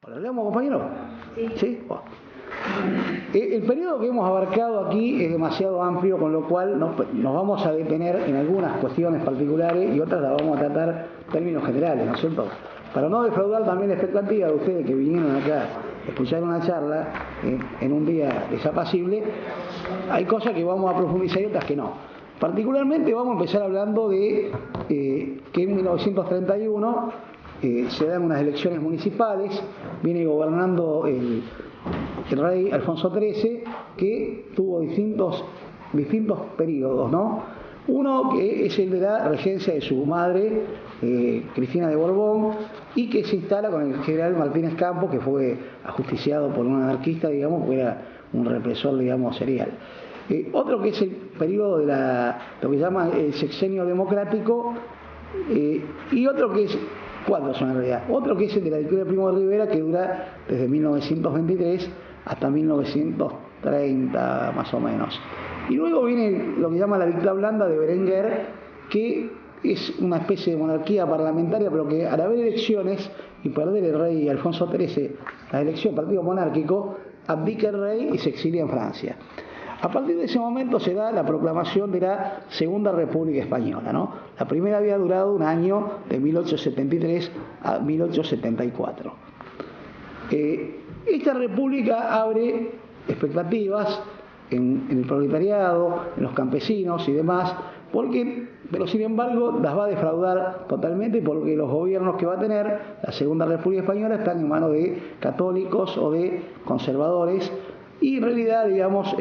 ¿Lo leemos, compañero? ¿Sí? Bueno. El periodo que hemos abarcado aquí es demasiado amplio, con lo cual nos vamos a detener en algunas cuestiones particulares y otras las vamos a tratar en términos generales, ¿no es cierto? Para no defraudar también la expectativa de ustedes que vinieron acá a escuchar una charla en un día desapacible, hay cosas que vamos a profundizar y otras que no. Particularmente vamos a empezar hablando de que en 1931 se dan unas elecciones municipales, viene gobernando el rey Alfonso XIII, que tuvo distintos periodos, ¿no? Uno que es el de la regencia de su madre, Cristina de Borbón, y que se instala con el general Martínez Campos, que fue ajusticiado por un anarquista, digamos, porque era un represor, digamos, serial. Otro que es el periodo de lo que se llama el sexenio democrático, y otro que es, ¿cuántos son en realidad? Otro que es el de la dictadura de Primo de Rivera, que dura desde 1923 hasta 1930 más o menos. Y luego viene lo que llama la dictadura blanda de Berenguer, que es una especie de monarquía parlamentaria, pero que al haber elecciones y perder el rey Alfonso XIII la elección del partido monárquico, abdica el rey y se exilia en Francia. A partir de ese momento se da la proclamación de la Segunda República Española, ¿no? La primera había durado un año, de 1873 a 1874. Esta república abre expectativas en el proletariado, en los campesinos y demás, pero sin embargo las va a defraudar totalmente, porque los gobiernos que va a tener la Segunda República Española están en manos de católicos o de conservadores, y en realidad, digamos,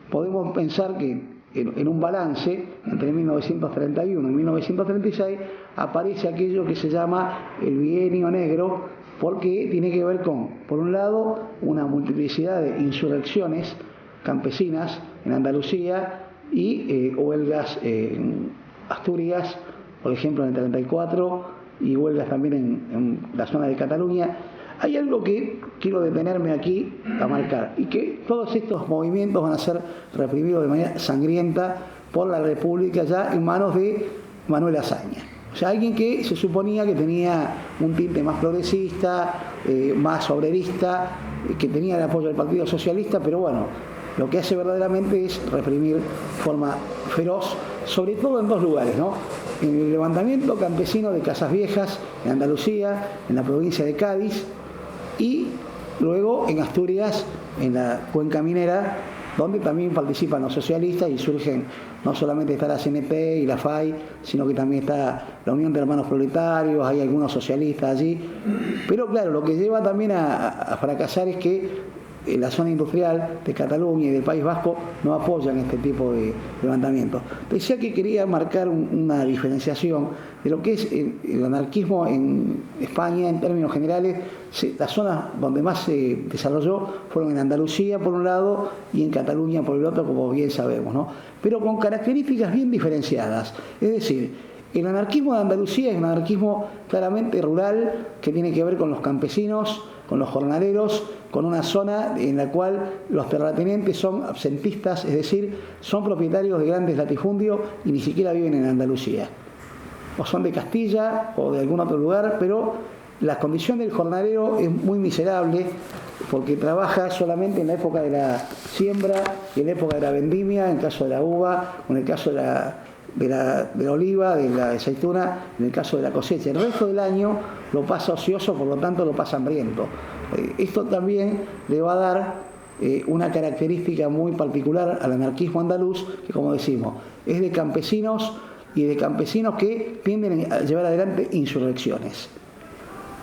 podemos pensar que en un balance entre 1931 y 1936 aparece aquello que se llama el bienio negro, porque tiene que ver con, por un lado, una multiplicidad de insurrecciones campesinas en Andalucía y huelgas en Asturias, por ejemplo, en el 34, y huelgas también en la zona de Cataluña. Hay algo que quiero detenerme aquí a marcar, y que todos estos movimientos van a ser reprimidos de manera sangrienta por la República, ya en manos de Manuel Azaña. O sea, alguien que se suponía que tenía un tinte más progresista, más obrerista, que tenía el apoyo del Partido Socialista, pero bueno, lo que hace verdaderamente es reprimir de forma feroz, sobre todo en dos lugares, ¿no? En el levantamiento campesino de Casas Viejas, en Andalucía, en la provincia de Cádiz, y luego en Asturias, en la cuenca minera, donde también participan los socialistas y surgen, no solamente está la CNT y la FAI, sino que también está la Unión de Hermanos Proletarios, hay algunos socialistas allí. Pero claro, lo que lleva también a fracasar es que la zona industrial de Cataluña y del País Vasco no apoyan este tipo de levantamientos. Decía que quería marcar una diferenciación de lo que es el anarquismo en España en términos generales. Las zonas donde más se desarrolló fueron en Andalucía por un lado y en Cataluña por el otro, como bien sabemos, ¿no? Pero con características bien diferenciadas. Es decir, el anarquismo de Andalucía es un anarquismo claramente rural, que tiene que ver con los campesinos, con los jornaleros, con una zona en la cual los terratenientes son absentistas, es decir, son propietarios de grandes latifundios y ni siquiera viven en Andalucía. O son de Castilla o de algún otro lugar, pero la condición del jornalero es muy miserable, porque trabaja solamente en la época de la siembra y en la época de la vendimia, en el caso de la uva, o en el caso de la oliva, de la aceituna, en el caso de la cosecha. El resto del año lo pasa ocioso, por lo tanto lo pasa hambriento. Esto también le va a dar una característica muy particular al anarquismo andaluz, que, como decimos, es de campesinos y de campesinos que tienden a llevar adelante insurrecciones.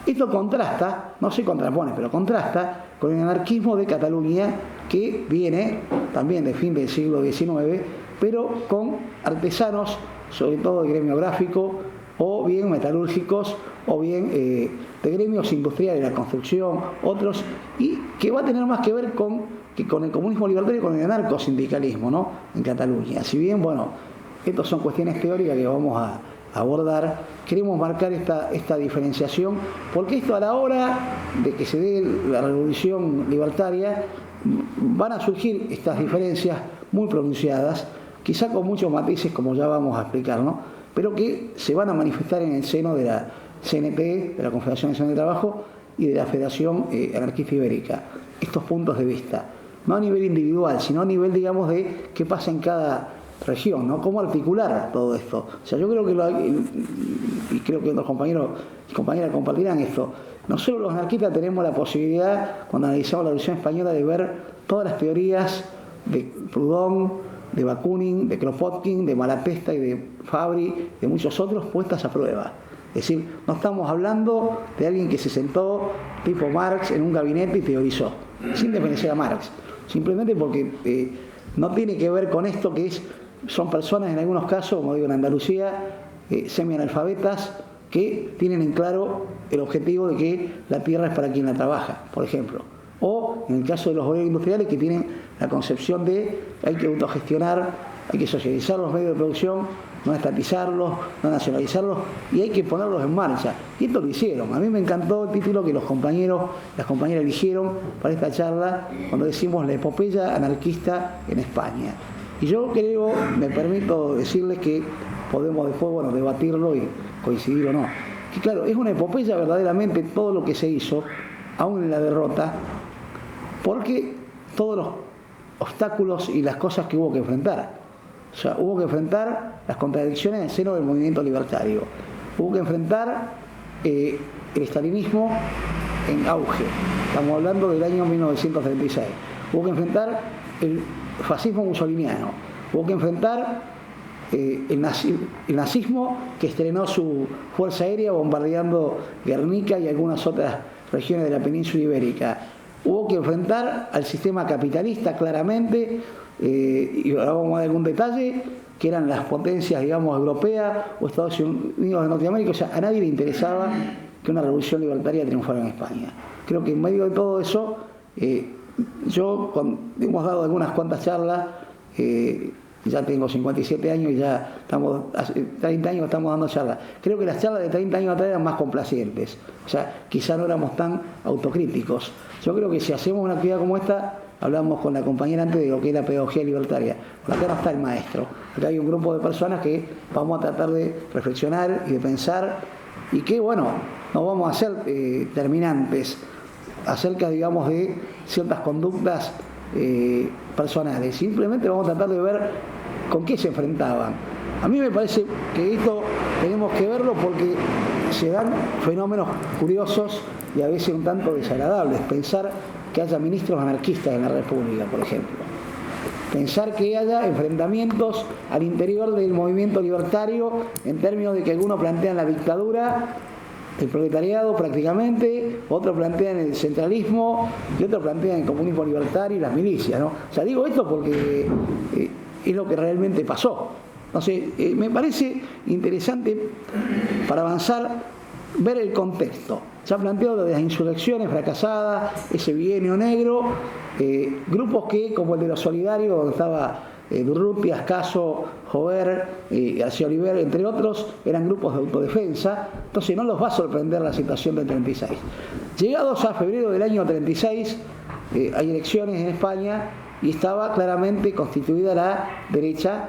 Esto contrasta, no se contrapone, pero contrasta con el anarquismo de Cataluña, que viene también de fin del siglo XIX, pero con artesanos, sobre todo de gremio gráfico, o bien metalúrgicos, o bien de gremios industriales, la construcción, otros, y que va a tener más que ver con el comunismo libertario, con el anarcosindicalismo, ¿no?, en Cataluña. Si bien, bueno, estas son cuestiones teóricas que vamos a abordar, queremos marcar esta diferenciación, porque esto, a la hora de que se dé la revolución libertaria, van a surgir estas diferencias muy pronunciadas, quizá con muchos matices, como ya vamos a explicar, ¿no?, pero que se van a manifestar en el seno de CNT, de la Confederación Nacional de Trabajo, y de la Federación Anarquista Ibérica. Estos puntos de vista, no a nivel individual, sino a nivel, digamos, de qué pasa en cada región, ¿no? Cómo articular todo esto. O sea, yo creo que y creo que otros compañeros y compañeras compartirán esto. Nosotros los anarquistas tenemos la posibilidad, cuando analizamos la Revolución Española, de ver todas las teorías de Proudhon, de Bakunin, de Kropotkin, de Malatesta y de Fabri, de muchos otros, puestas a prueba. Es decir, no estamos hablando de alguien que se sentó tipo Marx en un gabinete y teorizó, sin defender a Marx, simplemente porque no tiene que ver con esto que son personas en algunos casos, como digo en Andalucía, semianalfabetas, que tienen en claro el objetivo de que la tierra es para quien la trabaja, por ejemplo. O en el caso de los obreros industriales, que tienen la concepción de hay que autogestionar, hay que socializar los medios de producción, no estatizarlos, no nacionalizarlos, y hay que ponerlos en marcha. Y esto lo hicieron. A mí me encantó el título que las compañeras eligieron para esta charla, cuando decimos la epopeya anarquista en España. Y yo creo, me permito decirles que podemos después, debatirlo y coincidir o no. Que claro, es una epopeya verdaderamente todo lo que se hizo, aún en la derrota, porque todos los obstáculos y las cosas que hubo que enfrentar. O sea, hubo que enfrentar las contradicciones en el seno del movimiento libertario. Hubo que enfrentar el estalinismo en auge. Estamos hablando del año 1936. Hubo que enfrentar el fascismo mussoliniano. Hubo que enfrentar el nazismo, que estrenó su fuerza aérea bombardeando Guernica y algunas otras regiones de la península ibérica. Hubo que enfrentar al sistema capitalista claramente, y ahora vamos a dar algún detalle, que eran las potencias, digamos, europeas o Estados Unidos de Norteamérica. O sea, a nadie le interesaba que una revolución libertaria triunfara en España. Creo que en medio de todo eso, hemos dado algunas cuantas charlas, ya tengo 57 años y ya hace 30 años estamos dando charlas. Creo que las charlas de 30 años atrás eran más complacientes. O sea, quizá no éramos tan autocríticos. Yo creo que si hacemos una actividad como esta, hablamos con la compañera antes de lo que es la pedagogía libertaria. Por acá no está el maestro. Acá hay un grupo de personas que vamos a tratar de reflexionar y de pensar, y que, no vamos a ser terminantes acerca, digamos, de ciertas conductas personales. Simplemente vamos a tratar de ver con qué se enfrentaban. A mí me parece que esto tenemos que verlo porque se dan fenómenos curiosos y a veces un tanto desagradables. Pensar que haya ministros anarquistas en la República, por ejemplo. Pensar que haya enfrentamientos al interior del movimiento libertario en términos de que algunos plantean la dictadura, el proletariado prácticamente, otros plantean el centralismo y otros plantean el comunismo libertario y las milicias, ¿no? O sea, digo esto porque es lo que realmente pasó. Entonces, me parece interesante para avanzar ver el contexto. Se ha planteado lo de las insurrecciones fracasadas, ese bienio negro, grupos que, como el de los solidarios, donde estaba Durruti, Ascaso, Jover, García Oliver, entre otros, eran grupos de autodefensa. Entonces no los va a sorprender la situación del 36. Llegados a febrero del año 36, hay elecciones en España y estaba claramente constituida la derecha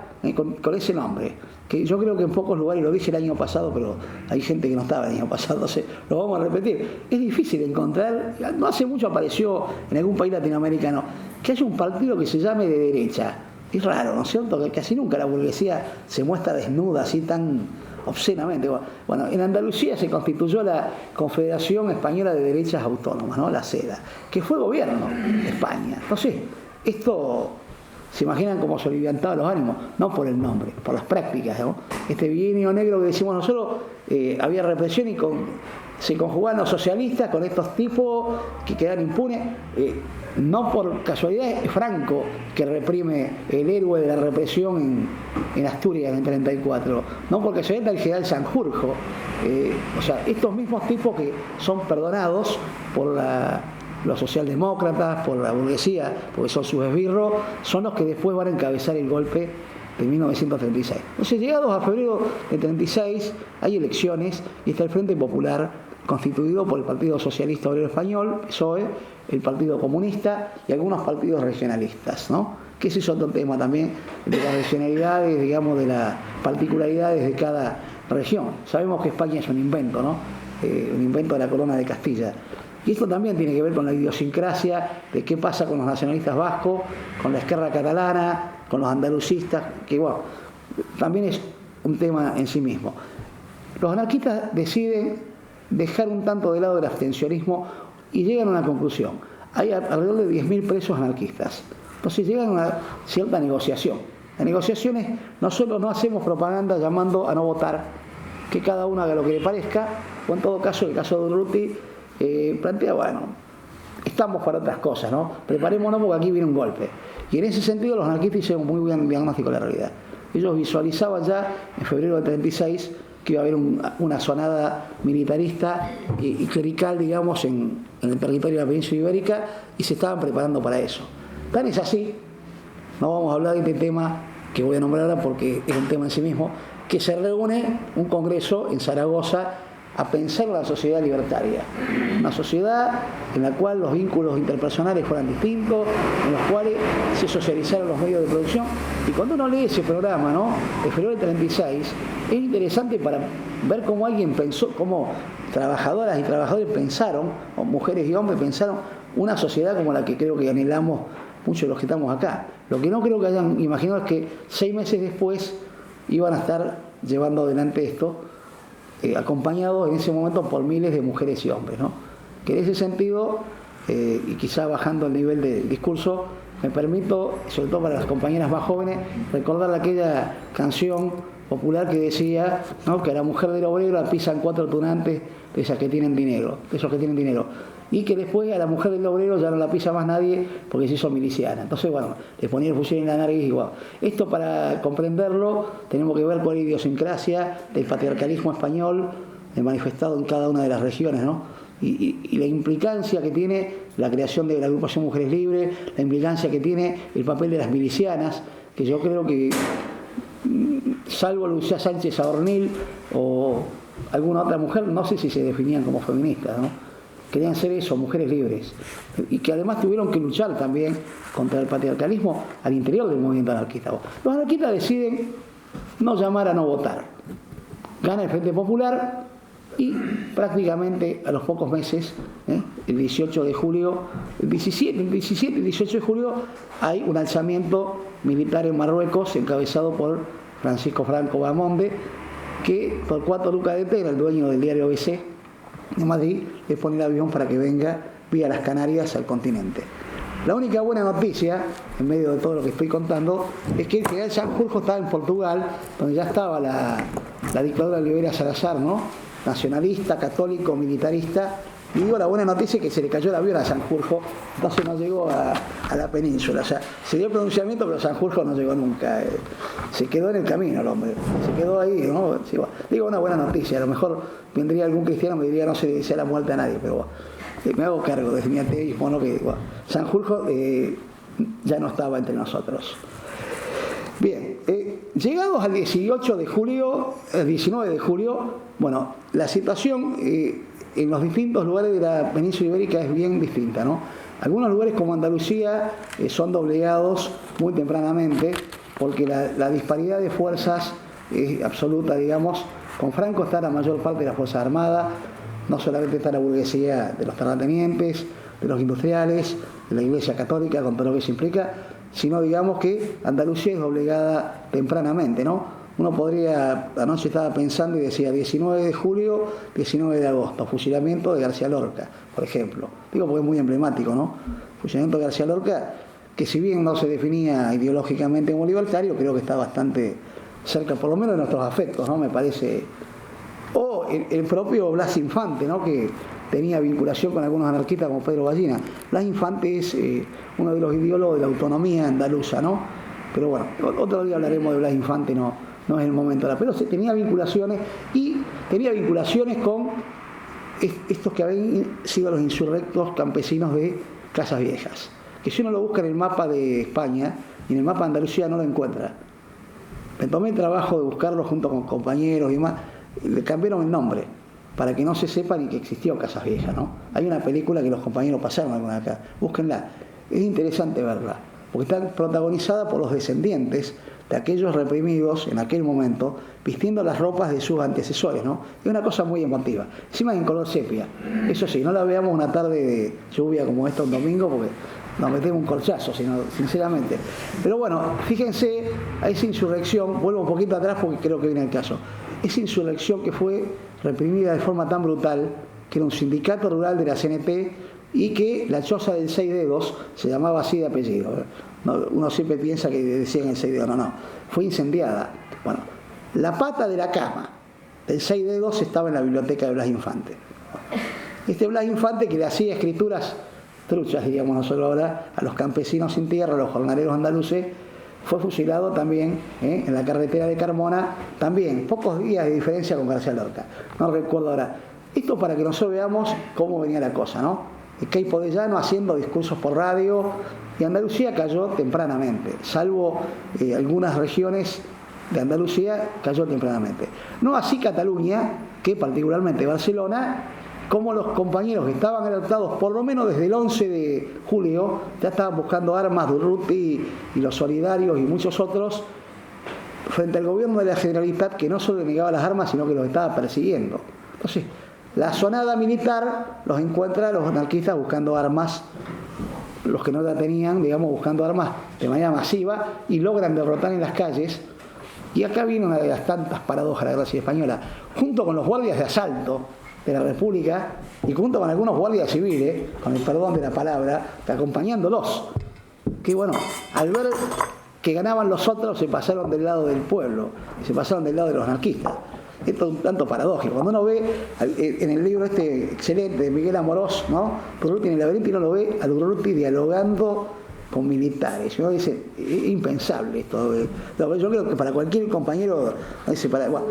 con ese nombre, que yo creo que en pocos lugares, lo dije el año pasado, pero hay gente que no estaba el año pasado, entonces lo vamos a repetir. Es difícil encontrar, no hace mucho apareció en algún país latinoamericano, que haya un partido que se llame de derecha. Es raro, ¿no es cierto? Que casi nunca la burguesía se muestra desnuda así tan obscenamente. Bueno, en Andalucía se constituyó la Confederación Española de Derechas Autónomas, ¿no? La CEDA, que fue gobierno de España. Entonces, esto, se imaginan cómo se aliviantaban los ánimos, no por el nombre, por las prácticas, ¿no? Este bienio negro que decimos nosotros, había represión y se conjugaban los socialistas con estos tipos que quedan impunes. No por casualidad es Franco que reprime, el héroe de la represión en Asturias en el 34. No porque se venda el general Sanjurjo. O sea, estos mismos tipos que son perdonados por los socialdemócratas, por la burguesía, porque son sus esbirros, son los que después van a encabezar el golpe de 1936. Entonces, llegados a febrero del 36, hay elecciones y está el Frente Popular, constituido por el Partido Socialista Obrero Español, PSOE, el Partido Comunista y algunos partidos regionalistas, ¿no? Que ese es otro tema también, de las regionalidades, digamos, de las particularidades de cada región. Sabemos que España es un invento, ¿no? un invento de la corona de Castilla. Y esto también tiene que ver con la idiosincrasia de qué pasa con los nacionalistas vascos, con la Esquerra catalana, con los andalucistas, que bueno, también es un tema en sí mismo. Los anarquistas deciden dejar un tanto de lado el abstencionismo y llegan a una conclusión. Hay alrededor de 10.000 presos anarquistas. Entonces llegan a una cierta negociación. Las negociaciones, nosotros no hacemos propaganda llamando a no votar, que cada uno haga lo que le parezca, o en todo caso, el caso de Urruti plantea, bueno, estamos para otras cosas, ¿no? Preparémonos porque aquí viene un golpe. Y en ese sentido los anarquistas hicieron muy buen diagnóstico de la realidad. Ellos visualizaban ya en febrero del 36 que iba a haber una sonada militarista y clerical, digamos, en el territorio de la península ibérica, y se estaban preparando para eso. Tan es así, no vamos a hablar de este tema que voy a nombrar ahora porque es un tema en sí mismo, que se reúne un congreso en Zaragoza a pensar la sociedad libertaria. Una sociedad en la cual los vínculos interpersonales fueran distintos, en los cuales se socializaron los medios de producción. Y cuando uno lee ese programa, ¿no?, de febrero del 36, es interesante para ver cómo alguien pensó, cómo trabajadoras y trabajadores pensaron, o mujeres y hombres pensaron, una sociedad como la que creo que anhelamos muchos de los que estamos acá. Lo que no creo que hayan imaginado es que 6 meses después iban a estar llevando adelante esto, acompañados en ese momento por miles de mujeres y hombres, ¿no? Que en ese sentido, y quizá bajando el nivel de discurso, me permito, sobre todo para las compañeras más jóvenes, recordar aquella canción popular que decía, ¿no?, que a la mujer del obrero la pisan 4 tunantes de esas que tienen dinero, de esos que tienen dinero, y que después a la mujer del obrero ya no la pisa más nadie porque se hizo miliciana. Entonces, bueno, le ponían el fusil en la nariz y bueno. Esto, para comprenderlo, tenemos que ver con la idiosincrasia del patriarcalismo español manifestado en cada una de las regiones, ¿no? Y la implicancia que tiene la creación de la agrupación Mujeres Libres, la implicancia que tiene el papel de las milicianas, que yo creo que, salvo Lucía Sánchez Abornil o alguna otra mujer, no sé si se definían como feministas, ¿no? Querían ser eso, mujeres libres, y que además tuvieron que luchar también contra el patriarcalismo al interior del movimiento anarquista. Los anarquistas deciden no llamar a no votar. Gana el Frente Popular y prácticamente a los pocos meses, el 18 de julio, el 17 y 18 de julio, hay un alzamiento militar en Marruecos encabezado por Francisco Franco Bahamonde, que por 4 lucas de tela, el dueño del diario ABC de Madrid, le pone el avión para que venga vía las Canarias al continente. La única buena noticia, en medio de todo lo que estoy contando, es que el general Sanjurjo estaba en Portugal, donde ya estaba la dictadura de Oliveira Salazar, ¿no?, nacionalista, católico, militarista. Y digo, la buena noticia es que se le cayó el avión a Sanjurjo, entonces no llegó a la península. O sea, se dio el pronunciamiento, pero Sanjurjo no llegó nunca. Se quedó en el camino el hombre, se quedó ahí, ¿no? Sí, bueno, digo, una buena noticia. A lo mejor vendría algún cristiano y me diría, no se le desea la muerte a nadie, pero bueno, me hago cargo de mi ateísmo, ¿no? Que bueno, Sanjurjo ya no estaba entre nosotros. Bien, llegados al 18 de julio, el 19 de julio, bueno, la situación en los distintos lugares de la península ibérica es bien distinta, ¿no? Algunos lugares como Andalucía son doblegados muy tempranamente porque la disparidad de fuerzas es absoluta, digamos. Con Franco está la mayor parte de las Fuerzas Armadas, no solamente está la burguesía de los terratenientes, de los industriales, de la Iglesia Católica, con todo lo que eso implica, sino, digamos, que Andalucía es doblegada tempranamente, ¿no? Uno podría, anoche estaba pensando y decía 19 de julio, 19 de agosto, fusilamiento de García Lorca, por ejemplo. Digo porque es muy emblemático, ¿no? Fusilamiento de García Lorca, que si bien no se definía ideológicamente como libertario, creo que está bastante cerca, por lo menos de nuestros afectos, ¿no? Me parece. O el propio Blas Infante, ¿no?, que tenía vinculación con algunos anarquistas como Pedro Ballina. Blas Infante es uno de los ideólogos de la autonomía andaluza, ¿no? Pero bueno, otro día hablaremos de Blas Infante, no es el momento ahora. Pero tenía vinculaciones, y tenía vinculaciones con estos que habían sido los insurrectos campesinos de Casas Viejas, que si uno lo busca en el mapa de España y en el mapa de Andalucía no lo encuentra. Me tomé el trabajo de buscarlo junto con compañeros y demás. Le cambiaron el nombre para que no se sepa ni que existió Casas Viejas, ¿no? Hay una película que los compañeros pasaron alguna acá, búsquenla, es interesante verla, porque está protagonizada por los descendientes de aquellos reprimidos en aquel momento, vistiendo las ropas de sus antecesores, ¿no? Es una cosa muy emotiva. Encima en color sepia. Eso sí, no la veamos una tarde de lluvia como esta un domingo, porque nos metemos un corchazo, sinceramente. Pero bueno, fíjense a esa insurrección, vuelvo un poquito atrás porque creo que viene el caso. Esa insurrección que fue reprimida de forma tan brutal, que era un sindicato rural de la CNT, y que la choza del Seis Dedos se llamaba así de apellido. No, uno siempre piensa que decían el Seis Dedos, no, fue incendiada. Bueno, la pata de la cama del Seis Dedos estaba en la biblioteca de Blas Infante. Este Blas Infante, que le hacía escrituras truchas, diríamos nosotros ahora, a los campesinos sin tierra, a los jornaleros andaluces, fue fusilado también en la carretera de Carmona, también, pocos días de diferencia con García Lorca. No recuerdo ahora. Esto para que nosotros veamos cómo venía la cosa, ¿no? Queipo de Llano haciendo discursos por radio, y Andalucía cayó tempranamente, salvo algunas regiones de Andalucía cayó tempranamente. No así Cataluña, que particularmente Barcelona, como los compañeros que estaban alertados por lo menos desde el 11 de julio, ya estaban buscando armas, Durruti y los solidarios y muchos otros, frente al gobierno de la Generalitat, que no solo negaba las armas, sino que los estaba persiguiendo. Entonces, la sonada militar los encuentra a los anarquistas buscando armas, los que no la tenían, digamos, buscando armas de manera masiva, y logran derrotar en las calles. Y acá viene una de las tantas paradojas de la guerra civil española, junto con los guardias de asalto de la República y junto con algunos guardias civiles, con el perdón de la palabra, acompañándolos, que bueno, al ver que ganaban los otros se pasaron del lado del pueblo y se pasaron del lado de los anarquistas. Esto es un tanto paradójico. Cuando uno ve en el libro este excelente de Miguel Amorós, ¿no? Durruti en el laberinto, y uno lo ve a Durruti dialogando con militares. Uno dice, es impensable esto. Yo creo que para cualquier compañero, bueno,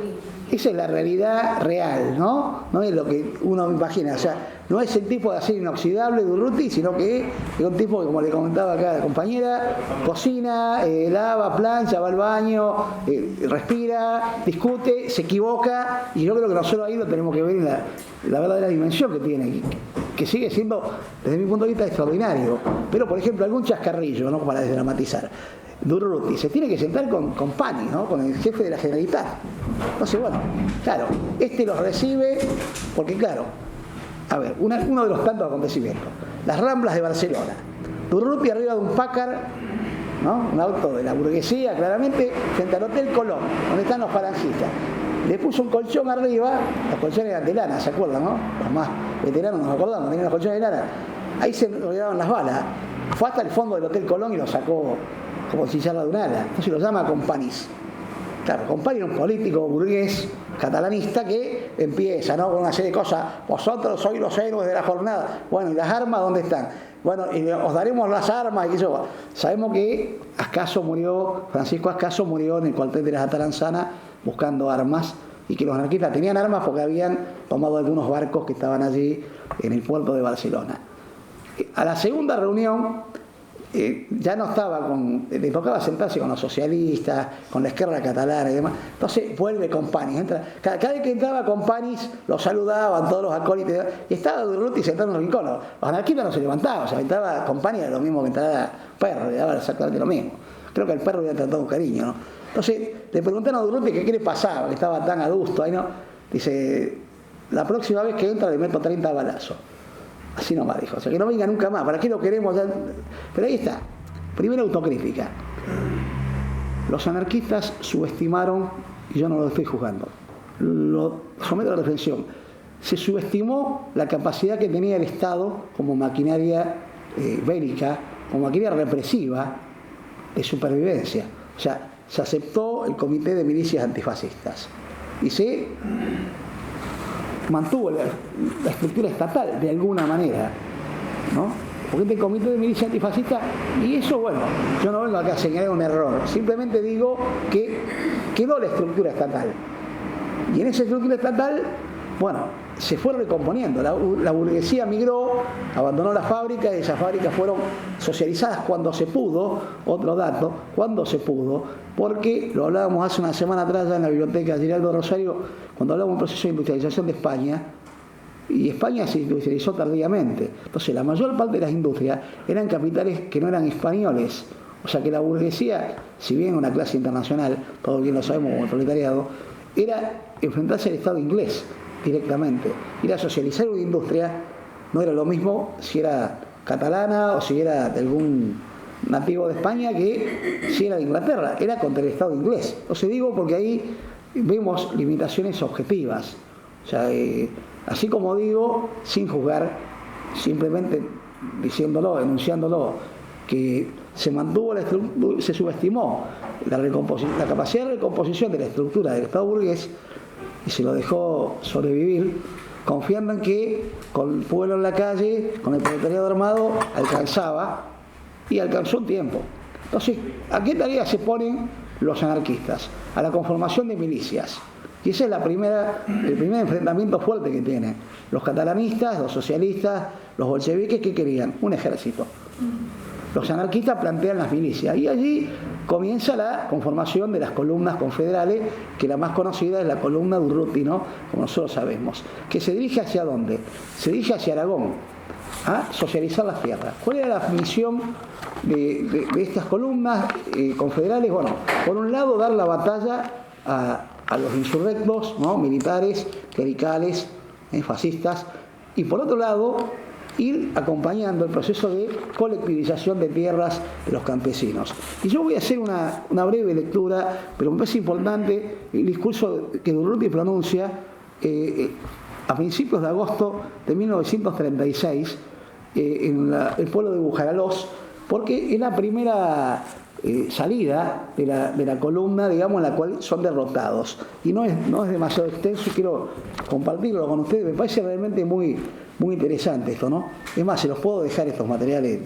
esa es la realidad real, ¿no? No es lo que uno imagina. O sea, no es el tipo de acero inoxidable Durruti, sino que es un tipo que, como le comentaba acá la compañera, cocina, lava, plancha, va al baño, respira, discute, se equivoca, y yo creo que nosotros ahí lo tenemos que ver en la verdadera dimensión que tiene, que sigue siendo, desde mi punto de vista, extraordinario. Pero, por ejemplo, algún chascarrillo, ¿no? Para desdramatizar. Durruti se tiene que sentar con Pani, ¿no? Con el jefe de la Generalitat. Entonces, bueno, claro, los recibe, porque claro, a ver, uno de los tantos acontecimientos, las Ramblas de Barcelona, Durruti arriba de un Packard, ¿no? Un auto de la burguesía, claramente, frente al Hotel Colón, donde están los falangistas. Le puso un colchón arriba, los colchones eran de lana, ¿se acuerdan, no? Los más veteranos nos acordamos, tenían los colchones de lana. Ahí se rodeaban las balas. Fue hasta el fondo del Hotel Colón y lo sacó como chicharra de un ala. Entonces lo llama Companys. Claro, Companys era un político burgués catalanista que empieza, ¿no? Con una serie de cosas. Vosotros sois los héroes de la jornada. Bueno, ¿y las armas dónde están? Bueno, y os daremos las armas. Y eso. Sabemos que Francisco Ascaso murió en el cuartel de las Ataranzanas buscando armas, y que los anarquistas tenían armas porque habían tomado algunos barcos que estaban allí en el puerto de Barcelona. A la segunda reunión ya no estaba le tocaba sentarse con los socialistas, con la izquierda catalana y demás. Entonces vuelve Companys. Cada vez que entraba Companys lo saludaban todos los acólitos, y estaba Durruti sentado en un rincón. Los anarquistas no se levantaban, o sea, entraba Companys, era lo mismo que entraba Perro, le daba exactamente lo mismo. Creo que el Perro había tratado con cariño, ¿no? Entonces le preguntaron a Durruti que qué le pasaba, que estaba tan adusto ahí, ¿no? Dice, la próxima vez que entra le meto 30 balazos. Así nomás dijo, o sea, que no venga nunca más, ¿para qué lo queremos? Pero ahí está, primera autocrítica. Los anarquistas subestimaron, y yo no lo estoy juzgando, lo someto a la reflexión, se subestimó la capacidad que tenía el Estado como maquinaria bélica, como maquinaria represiva de supervivencia. O sea, se aceptó el Comité de Milicias Antifascistas y se mantuvo la estructura estatal de alguna manera, ¿no? Porque este Comité de Milicias Antifascistas, y eso, bueno, yo no vengo acá a señalar un error, simplemente digo que quedó la estructura estatal. Y en esa estructura estatal, bueno, se fue recomponiendo. La burguesía migró, abandonó la fábrica, y esas fábricas fueron socializadas cuando se pudo. Otro dato, cuando se pudo, porque lo hablábamos hace una semana atrás ya en la biblioteca de Giraldo Rosario, cuando hablábamos del proceso de industrialización de España, y España se industrializó tardíamente. Entonces la mayor parte de las industrias eran capitales que no eran españoles, O sea que la burguesía, si bien una clase internacional, todos bien lo sabemos como el proletariado, era enfrentarse al Estado inglés directamente. Ir a socializar una industria no era lo mismo si era catalana o si era de algún nativo de España que si era de Inglaterra, era contra el Estado inglés. O sea, digo porque ahí vemos limitaciones objetivas. O sea, así como digo, sin juzgar, simplemente diciéndolo, enunciándolo, que se mantuvo se subestimó la capacidad de recomposición de la estructura del Estado burgués y se lo dejó sobrevivir, confiando en que con el pueblo en la calle, con el proletariado armado, alcanzaba, y alcanzó un tiempo. Entonces, ¿a qué tarea se ponen los anarquistas? A la conformación de milicias. Y ese es el primer enfrentamiento fuerte que tienen. Los catalanistas, los socialistas, los bolcheviques, ¿qué querían? Un ejército. Los anarquistas plantean las milicias. Y allí comienza la conformación de las columnas confederales, que la más conocida es la columna de Urruti, ¿no? Como nosotros sabemos. Que se dirige hacia ¿dónde? Se dirige hacia Aragón, a socializar las tierras. ¿Cuál era la misión de estas columnas confederales? Bueno, por un lado, dar la batalla a los insurrectos, ¿no? Militares, clericales, fascistas, y por otro lado, ir acompañando el proceso de colectivización de tierras de los campesinos. Y yo voy a hacer una breve lectura, pero me parece importante el discurso que Urruti pronuncia a principios de agosto de 1936 en el pueblo de Bujaralós, porque es la primera salida de la columna, digamos, en la cual son derrotados. Y no es demasiado extenso y quiero compartirlo con ustedes. Me parece realmente muy interesante esto, ¿no? Es más, se los puedo dejar estos materiales.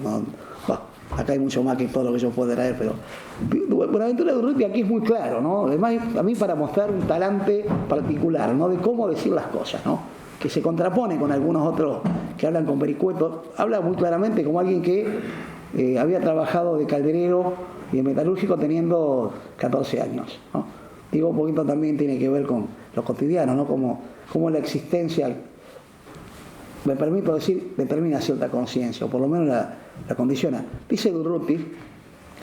Acá hay mucho más que todo lo que yo puedo traer, pero Buenaventura de Urruti aquí es muy claro, ¿no? Además, a mí para mostrar un talante particular, ¿no? De cómo decir las cosas, ¿no? Que se contrapone con algunos otros que hablan con vericuetos. Habla muy claramente como alguien que había trabajado de calderero y de metalúrgico teniendo 14 años, ¿no? Digo, un poquito también tiene que ver con lo cotidiano, ¿no? Como la existencia, me permito decir, determina cierta conciencia, o por lo menos la condiciona. Dice Urruti: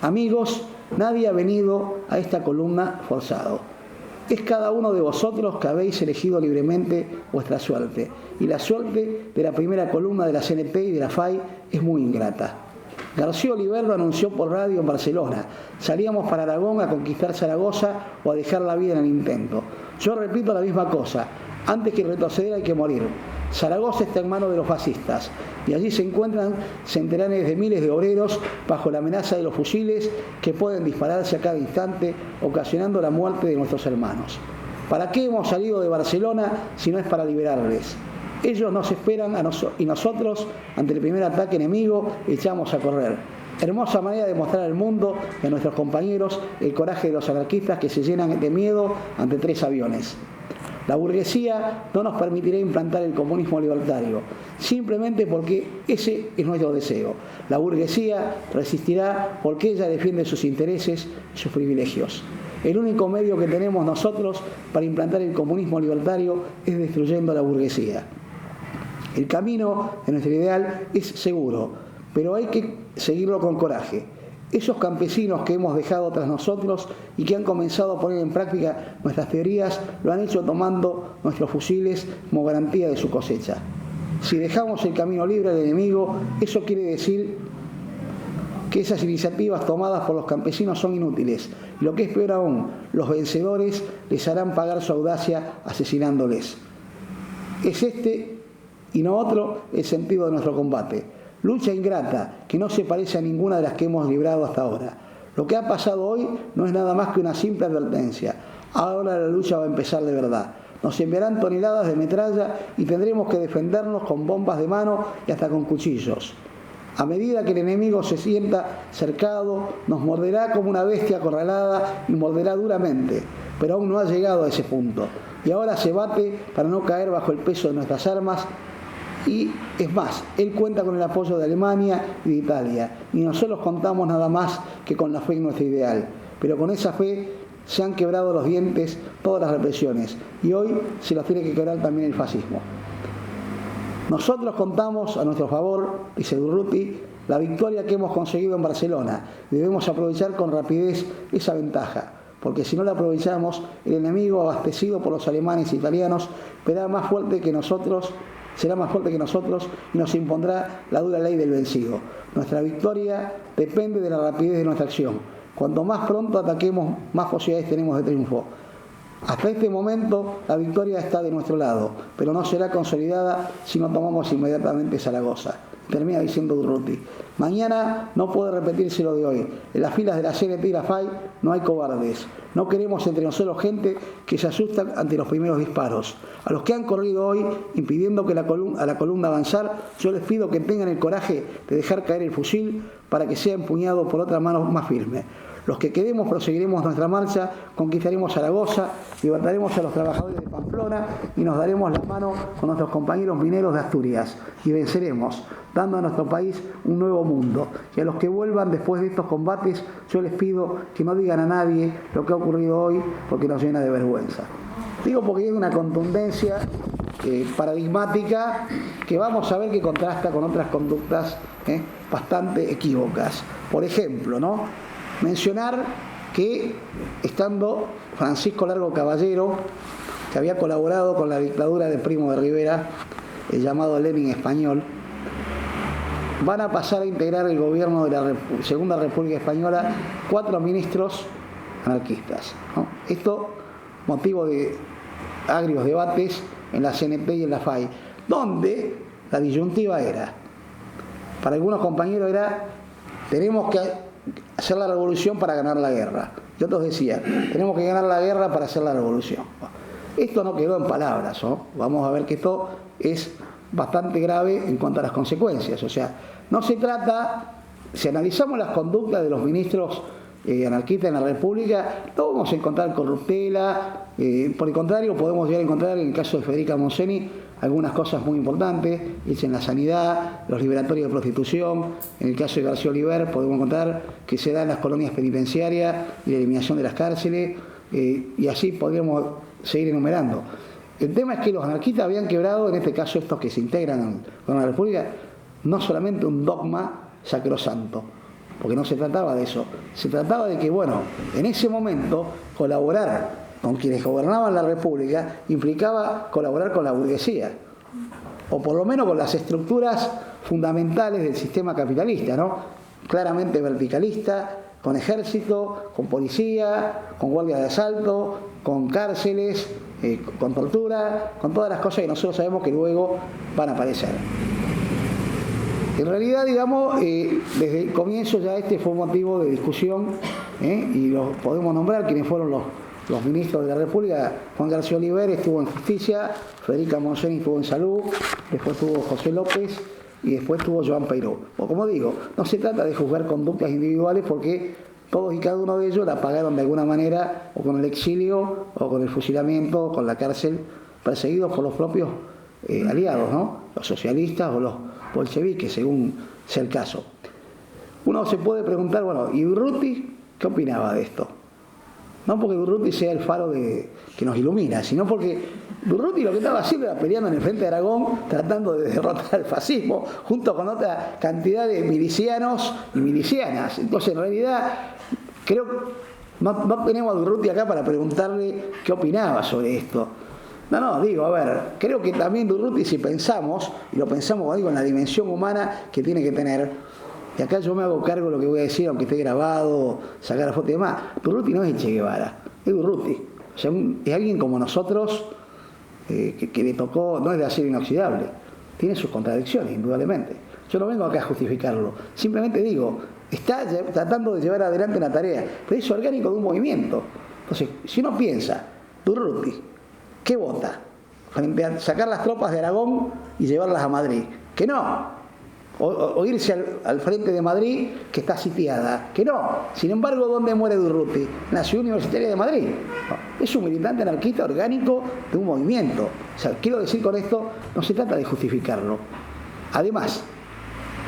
amigos, nadie ha venido a esta columna forzado. Es cada uno de vosotros que habéis elegido libremente vuestra suerte. Y la suerte de la primera columna de la CNT y de la FAI es muy ingrata. García Oliver lo anunció por radio en Barcelona. Salíamos para Aragón a conquistar Zaragoza o a dejar la vida en el intento. Yo repito la misma cosa. Antes que retroceder hay que morir. Zaragoza está en manos de los fascistas y allí se encuentran centenares de miles de obreros bajo la amenaza de los fusiles que pueden dispararse a cada instante, ocasionando la muerte de nuestros hermanos. ¿Para qué hemos salido de Barcelona si no es para liberarles? Ellos nos esperan y nosotros, ante el primer ataque enemigo, echamos a correr. Hermosa manera de mostrar al mundo y a nuestros compañeros el coraje de los anarquistas que se llenan de miedo ante 3 aviones. La burguesía no nos permitirá implantar el comunismo libertario, simplemente porque ese es nuestro deseo. La burguesía resistirá porque ella defiende sus intereses y sus privilegios. El único medio que tenemos nosotros para implantar el comunismo libertario es destruyendo a la burguesía. El camino de nuestro ideal es seguro, pero hay que seguirlo con coraje. Esos campesinos que hemos dejado tras nosotros y que han comenzado a poner en práctica nuestras teorías, lo han hecho tomando nuestros fusiles como garantía de su cosecha. Si dejamos el camino libre al enemigo, eso quiere decir que esas iniciativas tomadas por los campesinos son inútiles. Y lo que es peor aún, los vencedores les harán pagar su audacia asesinándoles. Es este y no otro el sentido de nuestro combate. Lucha ingrata que no se parece a ninguna de las que hemos librado hasta ahora. Lo que ha pasado hoy no es nada más que una simple advertencia. Ahora la lucha va a empezar de verdad. Nos enviarán toneladas de metralla y tendremos que defendernos con bombas de mano y hasta con cuchillos. A medida que el enemigo se sienta cercado, nos morderá como una bestia acorralada y morderá duramente, pero aún no ha llegado a ese punto. Y ahora se bate para no caer bajo el peso de nuestras armas. Y es más, él cuenta con el apoyo de Alemania y de Italia, y nosotros contamos nada más que con la fe en nuestro ideal. Pero con esa fe se han quebrado los dientes todas las represiones, y hoy se los tiene que quebrar también el fascismo. Nosotros contamos a nuestro favor, dice Urruti, la victoria que hemos conseguido en Barcelona. Debemos aprovechar con rapidez esa ventaja, porque si no la aprovechamos, el enemigo abastecido por los alemanes e italianos será más fuerte que nosotros y nos impondrá la dura ley del vencido. Nuestra victoria depende de la rapidez de nuestra acción. Cuanto más pronto ataquemos, más posibilidades tenemos de triunfo. Hasta este momento la victoria está de nuestro lado, pero no será consolidada si no tomamos inmediatamente Zaragoza. Termina diciendo Durruti. Mañana no puede repetirse lo de hoy. En las filas de la CNT y la FAI no hay cobardes. No queremos entre nosotros gente que se asusta ante los primeros disparos. A los que han corrido hoy impidiendo que a la columna avanzar, yo les pido que tengan el coraje de dejar caer el fusil para que sea empuñado por otra mano más firme. Los que queremos proseguiremos nuestra marcha, conquistaremos Zaragoza, levantaremos a los trabajadores de Pamplona y nos daremos la mano con nuestros compañeros mineros de Asturias y venceremos, dando a nuestro país un nuevo mundo. Y a los que vuelvan después de estos combates, yo les pido que no digan a nadie lo que ha ocurrido hoy porque nos llena de vergüenza. Digo porque hay una contundencia paradigmática que vamos a ver que contrasta con otras conductas bastante equívocas. Por ejemplo, mencionar que estando Francisco Largo Caballero, que había colaborado con la dictadura de Primo de Rivera, el llamado Lenin español, van a pasar a integrar el gobierno de la Segunda República Española 4 ministros anarquistas. Esto motivo de agrios debates en la CNT y en la FAI, donde la disyuntiva era, para algunos compañeros era, tenemos que hacer la revolución para ganar la guerra. Y otros decían, tenemos que ganar la guerra para hacer la revolución. Esto no quedó en palabras, Vamos a ver que esto es bastante grave en cuanto a las consecuencias. O sea, no se trata, si analizamos las conductas de los ministros anarquistas en la República, no vamos a encontrar corruptela, por el contrario, podemos llegar a encontrar en el caso de Federica Montseny algunas cosas muy importantes, en la sanidad, los liberatorios de prostitución. En el caso de García Oliver podemos encontrar que se da en las colonias penitenciarias y la eliminación de las cárceles, y así podríamos seguir enumerando. El tema es que los anarquistas habían quebrado, en este caso estos que se integran con la República, no solamente un dogma sacrosanto, porque no se trataba de eso, se trataba de que, en ese momento colaborar con quienes gobernaban la República implicaba colaborar con la burguesía, o por lo menos con las estructuras fundamentales del sistema capitalista, claramente verticalista, con ejército, con policía, con guardia de asalto, con cárceles, con tortura, con todas las cosas que nosotros sabemos que luego van a aparecer. En realidad, desde el comienzo ya este fue un motivo de discusión, y los podemos nombrar quienes fueron los ministros de la República. Juan García Oliver estuvo en Justicia, Federica Montseny estuvo en Salud, después estuvo José López y después estuvo Joan Peiró. O como digo, no se trata de juzgar conductas individuales porque todos y cada uno de ellos la pagaron de alguna manera, o con el exilio, o con el fusilamiento, o con la cárcel, perseguidos por los propios aliados, los socialistas o los bolcheviques, según sea el caso. Uno se puede preguntar, ¿y Durruti qué opinaba de esto? No porque Durruti sea el faro que nos ilumina, sino porque Durruti lo que estaba haciendo era peleando en el frente de Aragón, tratando de derrotar al fascismo, junto con otra cantidad de milicianos y milicianas. Entonces, en realidad, creo que no tenemos a Durruti acá para preguntarle qué opinaba sobre esto. Creo que también Durruti, si pensamos, y lo pensamos en la dimensión humana que tiene que tener, y acá yo me hago cargo de lo que voy a decir, aunque esté grabado, sacar la foto y demás, Durruti no es el Che Guevara, es Durruti. O sea, es alguien como nosotros, que le tocó, no es de acero inoxidable, tiene sus contradicciones, indudablemente. Yo no vengo acá a justificarlo, simplemente digo, está tratando de llevar adelante una tarea, pero es orgánico de un movimiento. Entonces, si uno piensa, Durruti, ¿qué vota? Frente a sacar las tropas de Aragón y llevarlas a Madrid. Que no. O irse al frente de Madrid, que está sitiada. Que no. Sin embargo, ¿dónde muere Durruti? En la Ciudad Universitaria de Madrid. Es un militante anarquista orgánico de un movimiento. O sea, quiero decir con esto, no se trata de justificarlo. Además,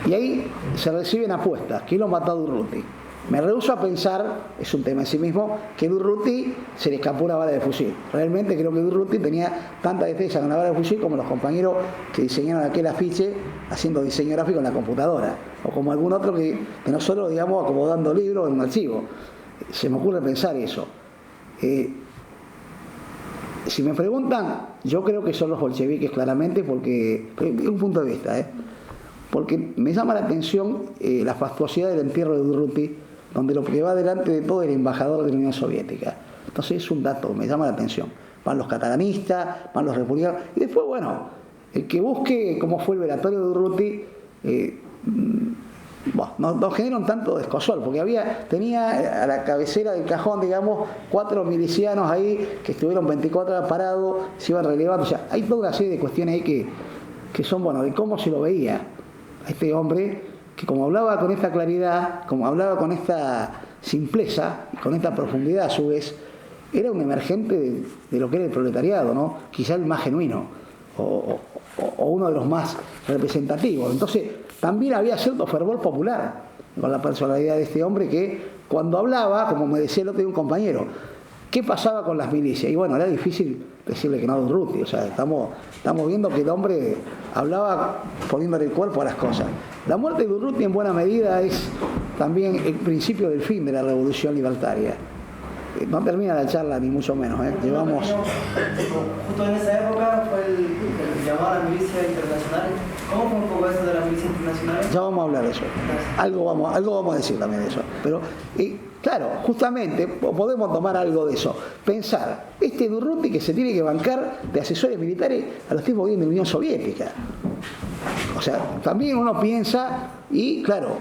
y ahí se reciben apuestas. ¿Quién lo mató a Durruti? Me rehúso a pensar, es un tema en sí mismo, que Durruti se le escapó una bala de fusil. Realmente creo que Durruti tenía tanta destreza con la bala de fusil como los compañeros que diseñaron aquel afiche haciendo diseño gráfico en la computadora, o como algún otro que no solo, digamos, acomodando libros en un archivo. Se me ocurre pensar eso. Si me preguntan, yo creo que son los bolcheviques claramente, porque es un punto de vista, porque me llama la atención la fastuosidad del entierro de Durruti, donde lo que va delante de todo es el embajador de la Unión Soviética. Entonces es un dato, me llama la atención. Van los catalanistas, van los republicanos, y después, bueno, el que busque cómo fue el velatorio de Durruti, no genera un tanto descosor, porque tenía a la cabecera del cajón, digamos, 4 milicianos ahí que estuvieron 24 horas parados, se iban relevando. O sea, hay toda una serie de cuestiones ahí que son, bueno, de cómo se lo veía a este hombre, que como hablaba con esta claridad, como hablaba con esta simpleza y con esta profundidad a su vez, era un emergente de lo que era el proletariado, ¿no? Quizá el más genuino o uno de los más representativos. Entonces también había cierto fervor popular con la personalidad de este hombre, que cuando hablaba, como me decía el otro día un compañero, ¿qué pasaba con las milicias? Y bueno, era difícil decirle que no a Durruti. O sea, estamos viendo que el hombre hablaba poniéndole el cuerpo a las cosas. La muerte de Durruti en buena medida es también el principio del fin de la revolución libertaria. No termina la charla ni mucho menos, llevamos... Justo en esa época fue el llamado a la milicia internacional. ¿Cómo fue un poco eso de la milicia internacional? Ya vamos a hablar de eso. Algo vamos a decir también de eso. Pero, claro, justamente podemos tomar algo de eso. Pensar, este Durruti que se tiene que bancar de asesores militares a los tipos que vienen de la Unión Soviética. O sea, también uno piensa, y claro,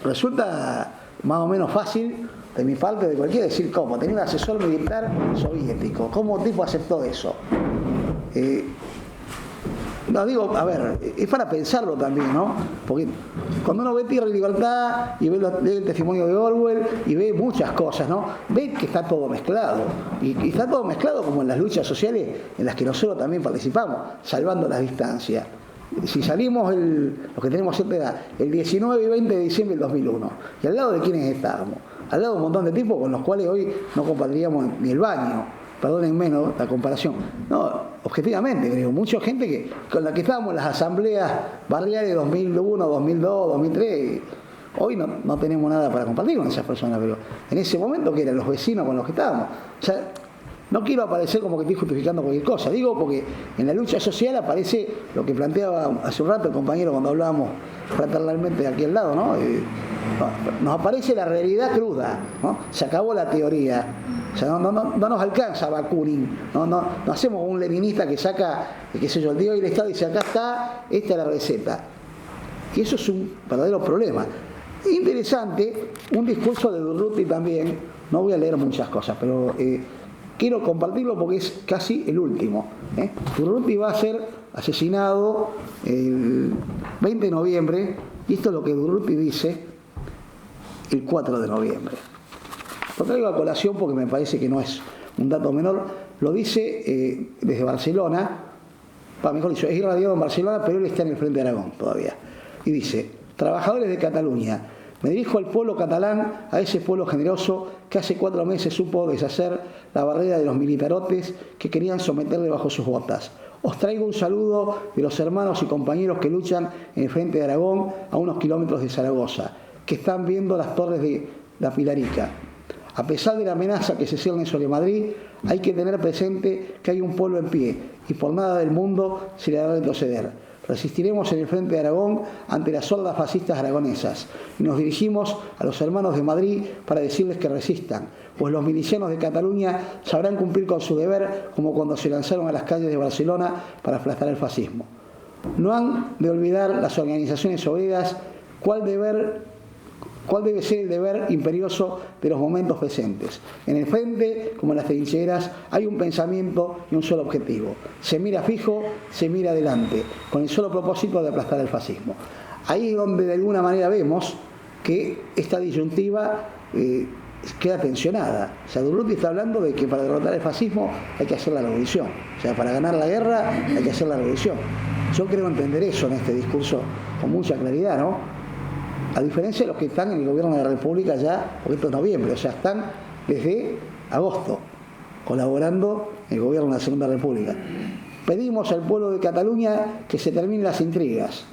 resulta más o menos fácil de mi parte, de cualquiera, decir cómo, tenía un asesor militar soviético, ¿cómo tipo aceptó eso? No digo, a ver, es para pensarlo también, ¿no? Porque cuando uno ve Tierra y Libertad y ve el testimonio de Orwell y ve muchas cosas, ¿no? Ve que está todo mezclado. Y está todo mezclado como en las luchas sociales en las que nosotros también participamos, salvando las distancias. Si salimos, los que tenemos cierta edad, el 19 y 20 de diciembre del 2001, ¿y al lado de quiénes estábamos? Al lado de un montón de tipos con los cuales hoy no compartiríamos ni el baño. Perdonen menos la comparación. No, objetivamente creo, mucha gente con la que estábamos en las asambleas barriales de 2001, 2002, 2003, hoy no tenemos nada para compartir con esas personas, pero en ese momento que eran los vecinos con los que estábamos. O sea, no quiero aparecer como que estoy justificando cualquier cosa, digo porque en la lucha social aparece lo que planteaba hace un rato el compañero cuando hablábamos fraternalmente de aquí al lado, ¿no? Nos aparece la realidad cruda, ¿no? Se acabó la teoría. O sea, no nos alcanza Bakunin, no hacemos un leninista que saca, qué sé yo, el día y el Estado y dice, acá está, esta es la receta. Y eso es un verdadero problema. Interesante, un discurso de Durruti también, no voy a leer muchas cosas, pero quiero compartirlo porque es casi el último. Durruti va a ser asesinado el 20 de noviembre, y esto es lo que Durruti dice el 4 de noviembre. Lo traigo a colación porque me parece que no es un dato menor. Lo dice desde Barcelona, mejor dicho, es irradiado en Barcelona, pero él está en el Frente de Aragón todavía. Y dice, trabajadores de Cataluña, me dirijo al pueblo catalán, a ese pueblo generoso que hace 4 meses supo deshacer la barrera de los militarotes que querían someterle bajo sus botas. Os traigo un saludo de los hermanos y compañeros que luchan en el Frente de Aragón a unos kilómetros de Zaragoza, que están viendo las torres de la Pilarica. A pesar de la amenaza que se cierne sobre Madrid, hay que tener presente que hay un pueblo en pie y por nada del mundo se le hará retroceder. Resistiremos en el Frente de Aragón ante las hordas fascistas aragonesas y nos dirigimos a los hermanos de Madrid para decirles que resistan, pues los milicianos de Cataluña sabrán cumplir con su deber como cuando se lanzaron a las calles de Barcelona para aplastar el fascismo. No han de olvidar las organizaciones obreras cuál debe ser el deber imperioso de los momentos presentes. En el frente, como en las trincheras, hay un pensamiento y un solo objetivo. Se mira fijo, se mira adelante, con el solo propósito de aplastar el fascismo. Ahí es donde de alguna manera vemos que esta disyuntiva queda tensionada. O sea, Durruti está hablando de que para derrotar el fascismo hay que hacer la revolución. O sea, para ganar la guerra hay que hacer la revolución. Yo creo entender eso en este discurso con mucha claridad, ¿no? A diferencia de los que están en el gobierno de la República ya, porque esto es noviembre, o sea, están desde agosto colaborando en el gobierno de la Segunda República. Pedimos al pueblo de Cataluña que se terminen las intrigas,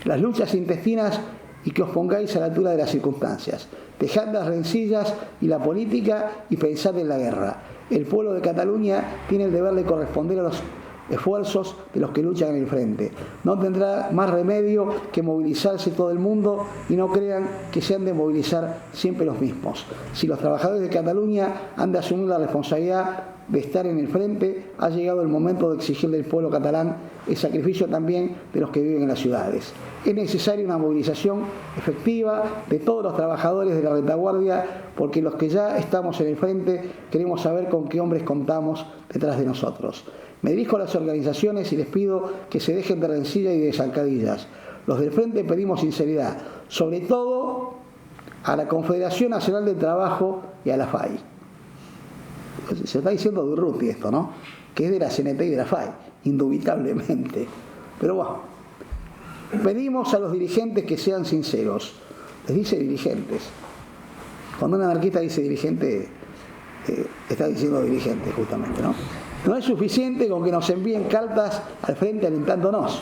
las luchas intestinas y que os pongáis a la altura de las circunstancias. Dejad las rencillas y la política y pensad en la guerra. El pueblo de Cataluña tiene el deber de corresponder a los esfuerzos de los que luchan en el frente. No tendrá más remedio que movilizarse todo el mundo y no crean que se han de movilizar siempre los mismos. Si los trabajadores de Cataluña han de asumir la responsabilidad de estar en el frente, ha llegado el momento de exigirle al pueblo catalán el sacrificio también de los que viven en las ciudades. Es necesaria una movilización efectiva de todos los trabajadores de la retaguardia, porque los que ya estamos en el frente queremos saber con qué hombres contamos detrás de nosotros. Me dirijo a las organizaciones y les pido que se dejen de rencillas y de zancadillas. Los del frente pedimos sinceridad, sobre todo a la Confederación Nacional del Trabajo y a la FAI. Se está diciendo de Urruti esto, ¿no? Que es de la CNT y de la FAI, indubitablemente. Pero bueno, pedimos a los dirigentes que sean sinceros. Les dice dirigentes. Cuando un anarquista dice dirigente, está diciendo dirigente justamente, ¿no? No es suficiente con que nos envíen cartas al frente alentándonos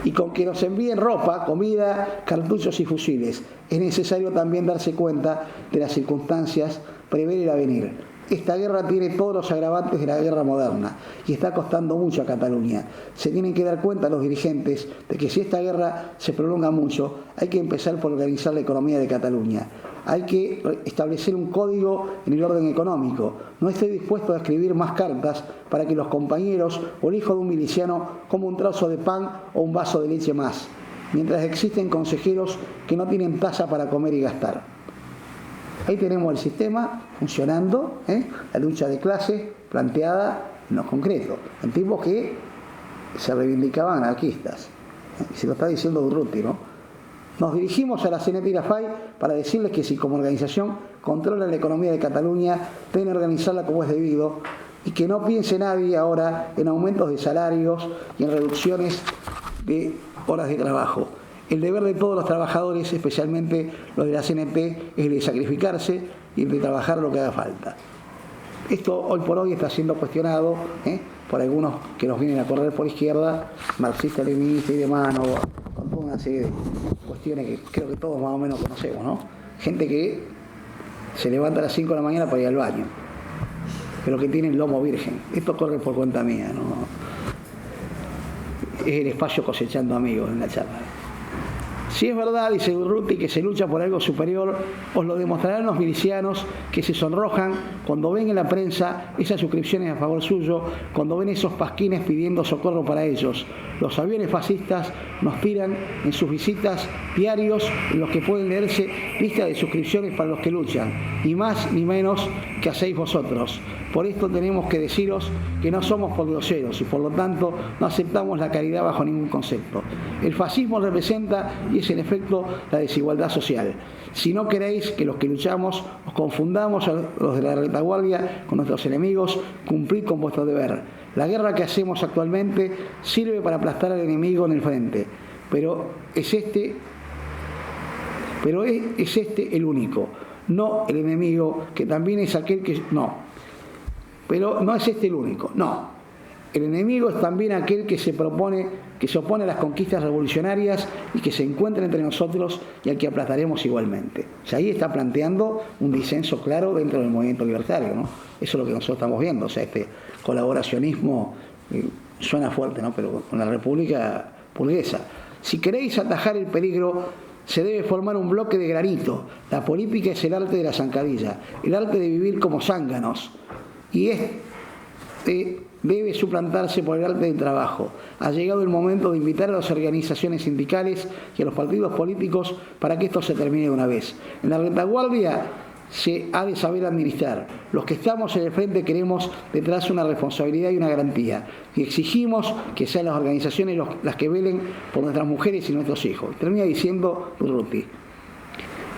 y con que nos envíen ropa, comida, cartuchos y fusiles. Es necesario también darse cuenta de las circunstancias, prever el avenir. Esta guerra tiene todos los agravantes de la guerra moderna y está costando mucho a Cataluña. Se tienen que dar cuenta los dirigentes de que si esta guerra se prolonga mucho, hay que empezar por organizar la economía de Cataluña. Hay que establecer un código en el orden económico. No estoy dispuesto a escribir más cartas para que los compañeros o el hijo de un miliciano coma un trozo de pan o un vaso de leche más, mientras existen consejeros que no tienen tasa para comer y gastar. Ahí tenemos el sistema funcionando, la lucha de clase planteada en lo concreto, en tipos que se reivindicaban anarquistas. Y se lo está diciendo Urruti, ¿no? Nos dirigimos a la CNT y la FAI para decirles que si como organización controlan la economía de Cataluña, deben organizarla como es debido y que no piense nadie ahora en aumentos de salarios y en reducciones de horas de trabajo. El deber de todos los trabajadores, especialmente los de la CNT, es el de sacrificarse y el de trabajar lo que haga falta. Esto hoy por hoy está siendo cuestionado por algunos que nos vienen a correr por izquierda, marxista-leninista y demás, ¿no? Con toda una serie de cuestiones que creo que todos más o menos conocemos, ¿no? Gente que se levanta a las 5 de la mañana para ir al baño, pero que tiene el lomo virgen. Esto corre por cuenta mía, ¿no? Es el espacio cosechando amigos en la charla. Si es verdad, dice Urruti, que se lucha por algo superior, os lo demostrarán los milicianos que se sonrojan cuando ven en la prensa esas suscripciones a favor suyo, cuando ven esos pasquines pidiendo socorro para ellos. Los aviones fascistas nos tiran en sus visitas diarios en los que pueden leerse listas de suscripciones para los que luchan, ni más ni menos que hacéis vosotros. Por esto tenemos que deciros que no somos grosseros y por lo tanto no aceptamos la caridad bajo ningún concepto. El fascismo representa y es en efecto la desigualdad social. Si no queréis que los que luchamos os confundamos a los de la retaguardia con nuestros enemigos, cumplid con vuestro deber. La guerra que hacemos actualmente sirve para aplastar al enemigo en el frente, pero es este el único, no el enemigo, que también es aquel que... Pero no es este el único, no. El enemigo es también aquel que se opone a las conquistas revolucionarias y que se encuentra entre nosotros y al que aplastaremos igualmente. O sea, ahí está planteando un disenso claro dentro del movimiento libertario, ¿no? Eso es lo que nosotros estamos viendo, o sea, este colaboracionismo suena fuerte, ¿no? Pero con la República burguesa. Si queréis atajar el peligro, se debe formar un bloque de granito. La política es el arte de la zancadilla, el arte de vivir como zánganos. Y debe suplantarse por el arte del trabajo. Ha llegado el momento de invitar a las organizaciones sindicales y a los partidos políticos para que esto se termine de una vez. En la retaguardia se ha de saber administrar. Los que estamos en el frente queremos detrás una responsabilidad y una garantía. Y exigimos que sean las organizaciones las que velen por nuestras mujeres y nuestros hijos. Termina diciendo Urruti.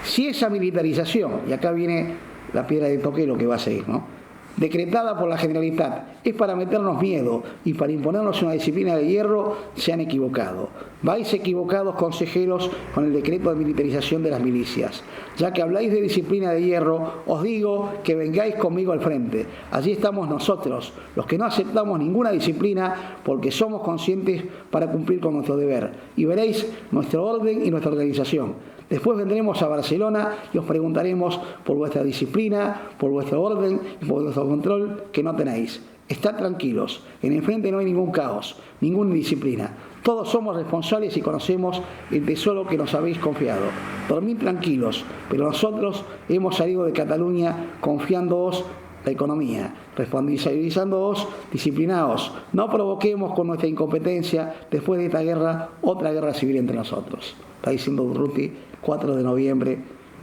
Si esa militarización, y acá viene la piedra de toque lo que va a seguir, ¿no? decretada por la Generalitat es para meternos miedo y para imponernos una disciplina de hierro, se han equivocado. Vais equivocados, consejeros, con el decreto de militarización de las milicias. Ya que habláis de disciplina de hierro, os digo que vengáis conmigo al frente. Allí estamos nosotros, los que no aceptamos ninguna disciplina porque somos conscientes para cumplir con nuestro deber. Y veréis nuestro orden y nuestra organización. Después vendremos a Barcelona y os preguntaremos por vuestra disciplina, por vuestro orden y por vuestro control que no tenéis. Estad tranquilos, en el frente no hay ningún caos, ninguna indisciplina. Todos somos responsables y conocemos el tesoro que nos habéis confiado. Dormid tranquilos, pero nosotros hemos salido de Cataluña confiándoos la economía, responsabilizándoos, disciplinaos. No provoquemos con nuestra incompetencia, después de esta guerra, otra guerra civil entre nosotros. Está diciendo Durruti, 4 de noviembre,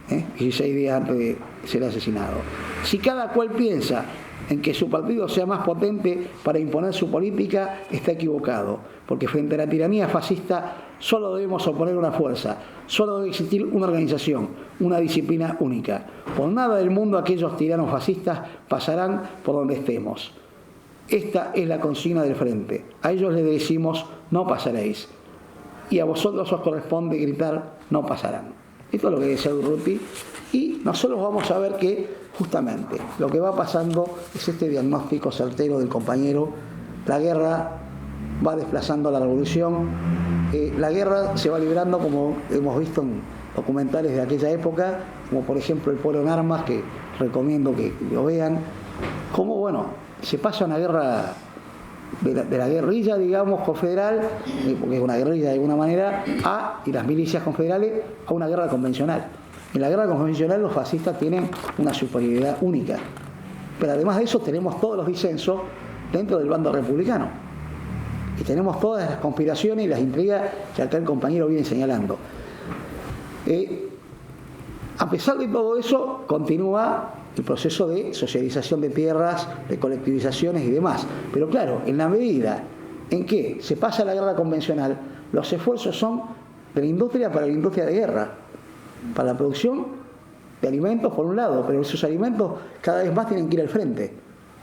16 días antes de ser asesinado. Si cada cual piensa en que su partido sea más potente para imponer su política, está equivocado, porque frente a la tiranía fascista solo debemos oponer una fuerza, solo debe existir una organización, una disciplina única. Por nada del mundo aquellos tiranos fascistas pasarán por donde estemos. Esta es la consigna del frente. A ellos les decimos, no pasaréis. Y a vosotros os corresponde gritar, no pasarán. Esto es lo que decía Durruti. Y nosotros vamos a ver que justamente lo que va pasando es este diagnóstico certero del compañero. La guerra va desplazando a la revolución. La guerra se va librando, como hemos visto en documentales de aquella época, como por ejemplo El Pueblo en Armas, que recomiendo que lo vean. Como, bueno, se pasa una guerra de la guerrilla, digamos, confederal, porque es una guerrilla de alguna manera, y las milicias confederales, a una guerra convencional. En la guerra convencional los fascistas tienen una superioridad única. Pero además de eso tenemos todos los disensos dentro del bando republicano. Y tenemos todas las conspiraciones y las intrigas que acá el compañero viene señalando. A pesar de todo eso, continúa el proceso de socialización de tierras, de colectivizaciones y demás. Pero claro, en la medida en que se pasa a la guerra convencional, los esfuerzos son de la industria para la industria de guerra, para la producción de alimentos por un lado, pero esos alimentos cada vez más tienen que ir al frente.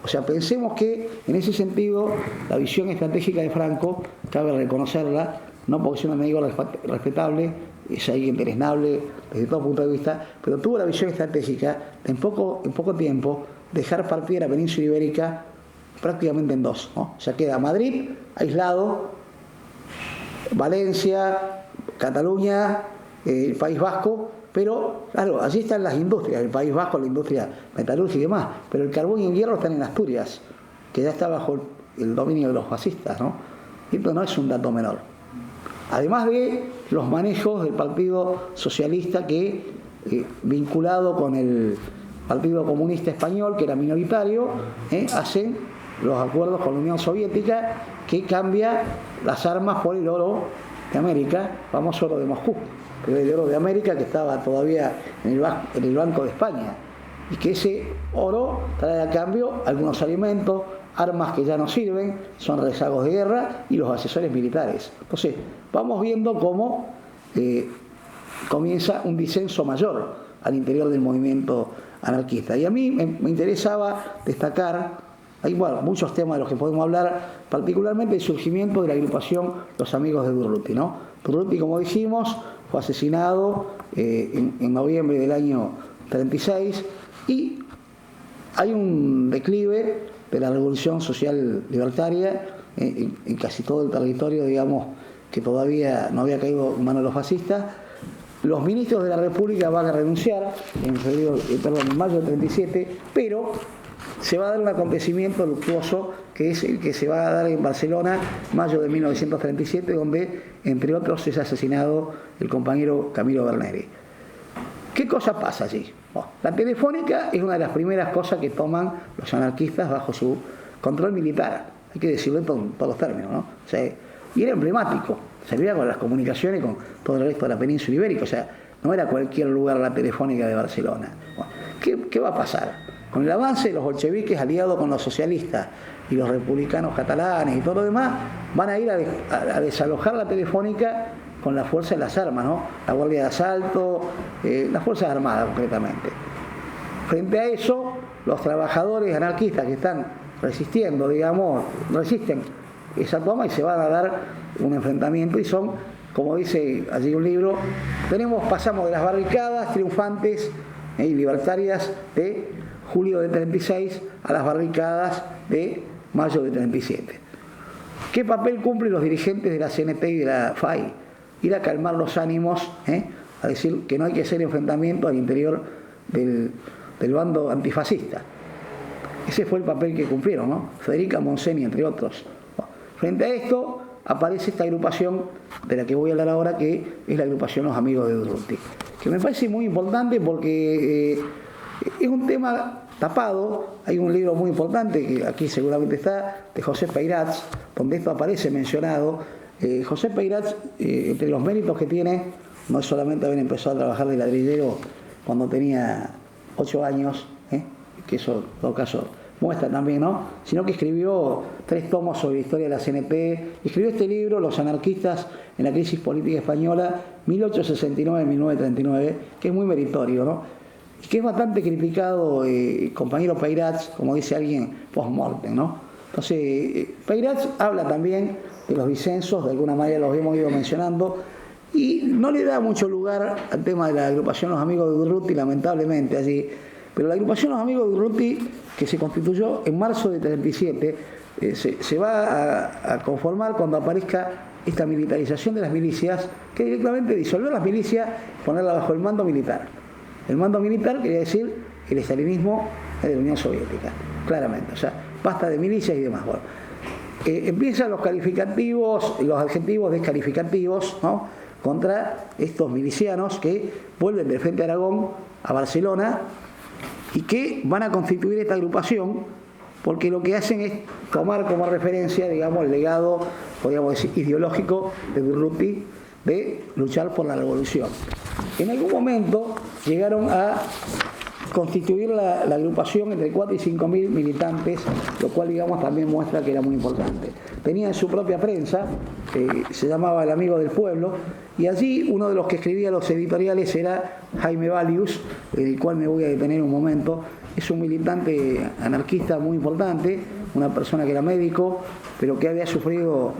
O sea, pensemos que en ese sentido la visión estratégica de Franco, cabe reconocerla, no porque sea un enemigo respetable, es alguien deleznable desde todo punto de vista, pero tuvo la visión estratégica de en poco tiempo dejar partir a la península ibérica prácticamente en dos, ¿no? O sea, queda Madrid aislado, Valencia, Cataluña, el País Vasco, pero claro, allí están las industrias, el País Vasco, la industria metalúrgica y demás, pero el carbón y el hierro están en Asturias, que ya está bajo el dominio de los fascistas, ¿no? Y esto no es un dato menor. Además de los manejos del Partido Socialista que, vinculado con el Partido Comunista Español, que era minoritario, hacen los acuerdos con la Unión Soviética que cambia las armas por el oro de América, famoso oro de Moscú, pero el oro de América que estaba todavía en el Banco de España, y que ese oro trae a cambio algunos alimentos, armas que ya no sirven, son rezagos de guerra y los accesorios militares. Entonces, vamos viendo cómo comienza un disenso mayor al interior del movimiento anarquista. Y a mí me interesaba destacar, hay muchos temas de los que podemos hablar, particularmente el surgimiento de la agrupación Los Amigos de Durruti, ¿no? Durruti, como dijimos, fue asesinado en noviembre del año 36 y hay un declive de la revolución social libertaria en casi todo el territorio, digamos, que todavía no había caído en manos de los fascistas. Los ministros de la República van a renunciar en mayo del 37, pero se va a dar un acontecimiento luctuoso que es el que se va a dar en Barcelona, mayo de 1937, donde, entre otros, es asesinado el compañero Camilo Berneri. ¿Qué cosa pasa allí? Bueno, la Telefónica es una de las primeras cosas que toman los anarquistas bajo su control militar. Hay que decirlo en todos los términos, ¿no? O sea, y era emblemático. Servía con las comunicaciones con todo el resto de la península ibérica. O sea, no era cualquier lugar la Telefónica de Barcelona. Bueno, ¿qué va a pasar? Con el avance de los bolcheviques aliados con los socialistas y los republicanos catalanes y todo lo demás, van a ir a desalojar la Telefónica con la fuerza de las armas, ¿no? La Guardia de Asalto, las Fuerzas Armadas concretamente. Frente a eso, los trabajadores anarquistas que están resistiendo, digamos, resisten esa toma y se van a dar un enfrentamiento y son, como dice allí un libro, pasamos de las barricadas triunfantes y libertarias de julio de 36 a las barricadas de mayo de 37. ¿Qué papel cumplen los dirigentes de la CNT y de la FAI? Ir a calmar los ánimos, a decir que no hay que hacer enfrentamiento al interior del bando antifascista. Ese fue el papel que cumplieron, ¿no? Federica Montseny, entre otros. Frente a esto aparece esta agrupación de la que voy a hablar ahora, que es la agrupación Los Amigos de Durruti, que me parece muy importante porque es un tema tapado. Hay un libro muy importante, que aquí seguramente está, de José Peirats, donde esto aparece mencionado. José Peirats, entre los méritos que tiene, no es solamente haber empezado a trabajar de ladrillero cuando tenía 8 años, que eso en todo caso muestra también, ¿no? Sino que escribió 3 tomos sobre la historia de la CNT, escribió este libro, Los anarquistas en la crisis política española, 1869-1939, que es muy meritorio, ¿no? Y que es bastante criticado, compañero Peirats, como dice alguien, post-mortem, ¿no? Entonces, Peirats habla también de los disensos, de alguna manera los hemos ido mencionando, y no le da mucho lugar al tema de la agrupación Los Amigos de Durruti, lamentablemente allí. Pero la agrupación Los Amigos de Durruti, que se constituyó en marzo de 37, se va a conformar cuando aparezca esta militarización de las milicias, que directamente disolvió las milicias y ponerlas bajo el mando militar. El mando militar quería decir el estalinismo de la Unión Soviética, claramente. O sea, basta de milicias y demás. Bueno, empiezan los calificativos, los adjetivos descalificativos, ¿no?, contra estos milicianos que vuelven del Frente Aragón a Barcelona y que van a constituir esta agrupación porque lo que hacen es tomar como referencia, digamos, el legado, podríamos decir, ideológico de Durruti de luchar por la revolución. En algún momento llegaron a constituir la agrupación entre 4 y 5 mil militantes, lo cual, digamos, también muestra que era muy importante. Tenía en su propia prensa, se llamaba El Amigo del Pueblo, y allí uno de los que escribía los editoriales era Jaime Valius, del cual me voy a detener un momento. Es un militante anarquista muy importante, una persona que era médico, pero que había sufrido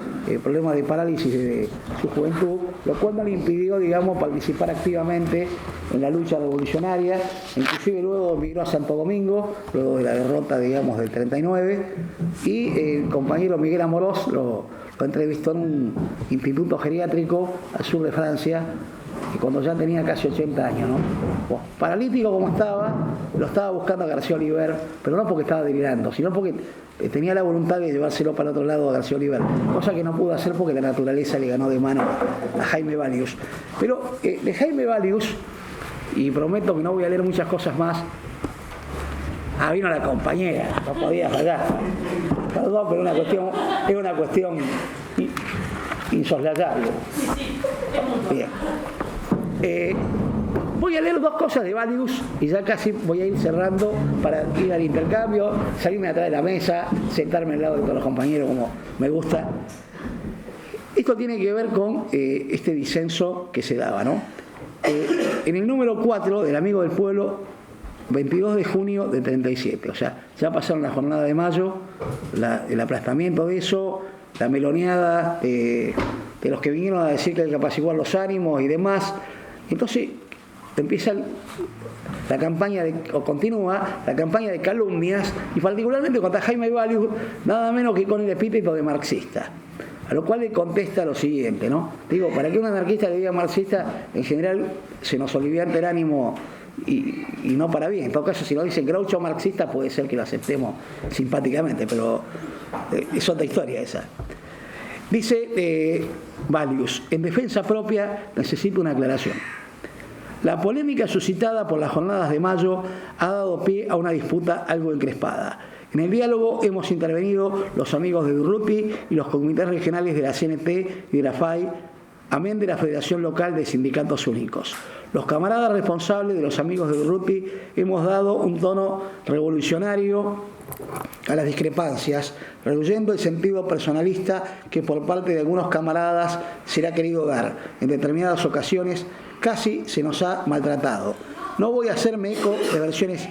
problemas de parálisis de su juventud, lo cual no le impidió, digamos, participar activamente en la lucha revolucionaria. Inclusive luego migró a Santo Domingo, luego de la derrota, digamos, del 39, y el compañero Miguel Amorós lo entrevistó en un instituto geriátrico al sur de Francia, y cuando ya tenía casi 80 años, ¿no? Bueno, paralítico como estaba, lo estaba buscando a García Oliver, pero no porque estaba delirando, sino porque tenía la voluntad de llevárselo para otro lado a García Oliver, cosa que no pudo hacer porque la naturaleza le ganó de mano a Jaime Valius. Pero de Jaime Valius, y prometo que no voy a leer muchas cosas más, vino la compañera, no podía fallar. Perdón, pero es una cuestión insoslayable. Bien. Voy a leer 2 cosas de Valius y ya casi voy a ir cerrando para ir al intercambio, salirme atrás de la mesa, sentarme al lado de todos los compañeros como me gusta. Esto tiene que ver con este disenso que se daba, ¿no? En el número 4 del Amigo del Pueblo, 22 de junio de 37, o sea, ya pasaron la jornada de mayo, el aplastamiento de eso, la meloneada de los que vinieron a decir que hay que apaciguar los ánimos y demás. Entonces empieza la campaña continúa la campaña de calumnias, y particularmente contra Jaime Valius, nada menos que con el epíteto de marxista. A lo cual le contesta lo siguiente, ¿no? Digo, para que un anarquista le diga marxista, en general se nos olivianta el ánimo y no para bien. En todo caso, si lo dicen Groucho marxista, puede ser que lo aceptemos simpáticamente, pero es otra historia esa. Dice Valius, en defensa propia necesito una aclaración. La polémica suscitada por las jornadas de mayo ha dado pie a una disputa algo encrespada. En el diálogo hemos intervenido los amigos de Durruti y los comités regionales de la CNT y de la FAI, amén de la Federación Local de Sindicatos Únicos. Los camaradas responsables de los amigos de Durruti hemos dado un tono revolucionario a las discrepancias, rehuyendo el sentido personalista que por parte de algunos camaradas se le ha querido dar. En determinadas ocasiones casi se nos ha maltratado. No voy a hacerme eco de versiones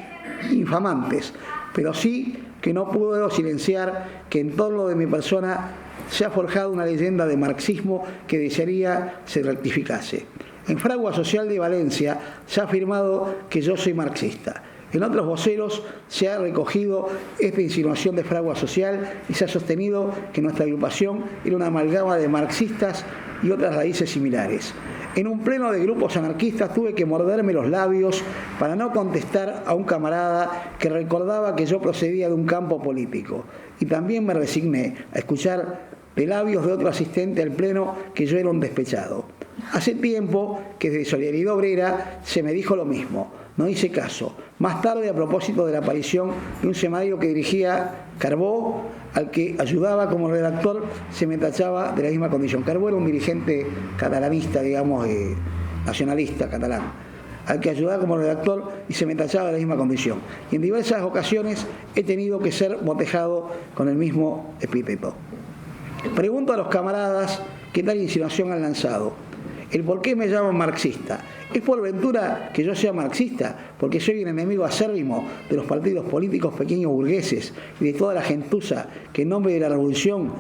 infamantes, pero sí que no puedo silenciar que en torno de mi persona se ha forjado una leyenda de marxismo que desearía se rectificase. En Fragua Social de Valencia se ha afirmado que yo soy marxista. En otros voceros se ha recogido esta insinuación de Fragua Social y se ha sostenido que nuestra agrupación era una amalgama de marxistas y otras raíces similares. En un pleno de grupos anarquistas tuve que morderme los labios para no contestar a un camarada que recordaba que yo procedía de un campo político. Y también me resigné a escuchar de labios de otro asistente al pleno que yo era un despechado. Hace tiempo que desde Solidaridad Obrera se me dijo lo mismo. No hice caso. Más tarde, a propósito de la aparición de un semanario que dirigía Carbó, al que ayudaba como redactor, se me tachaba de la misma condición. Carbó era un dirigente catalanista, digamos, nacionalista catalán, al que ayudaba como redactor y se me tachaba de la misma condición. Y en diversas ocasiones he tenido que ser botejado con el mismo epíteto. Pregunto a los camaradas qué tal insinuación han lanzado. El por qué me llaman marxista. ¿Es por ventura que yo sea marxista? Porque soy un enemigo acérrimo de los partidos políticos pequeños burgueses y de toda la gentuza que en nombre de la revolución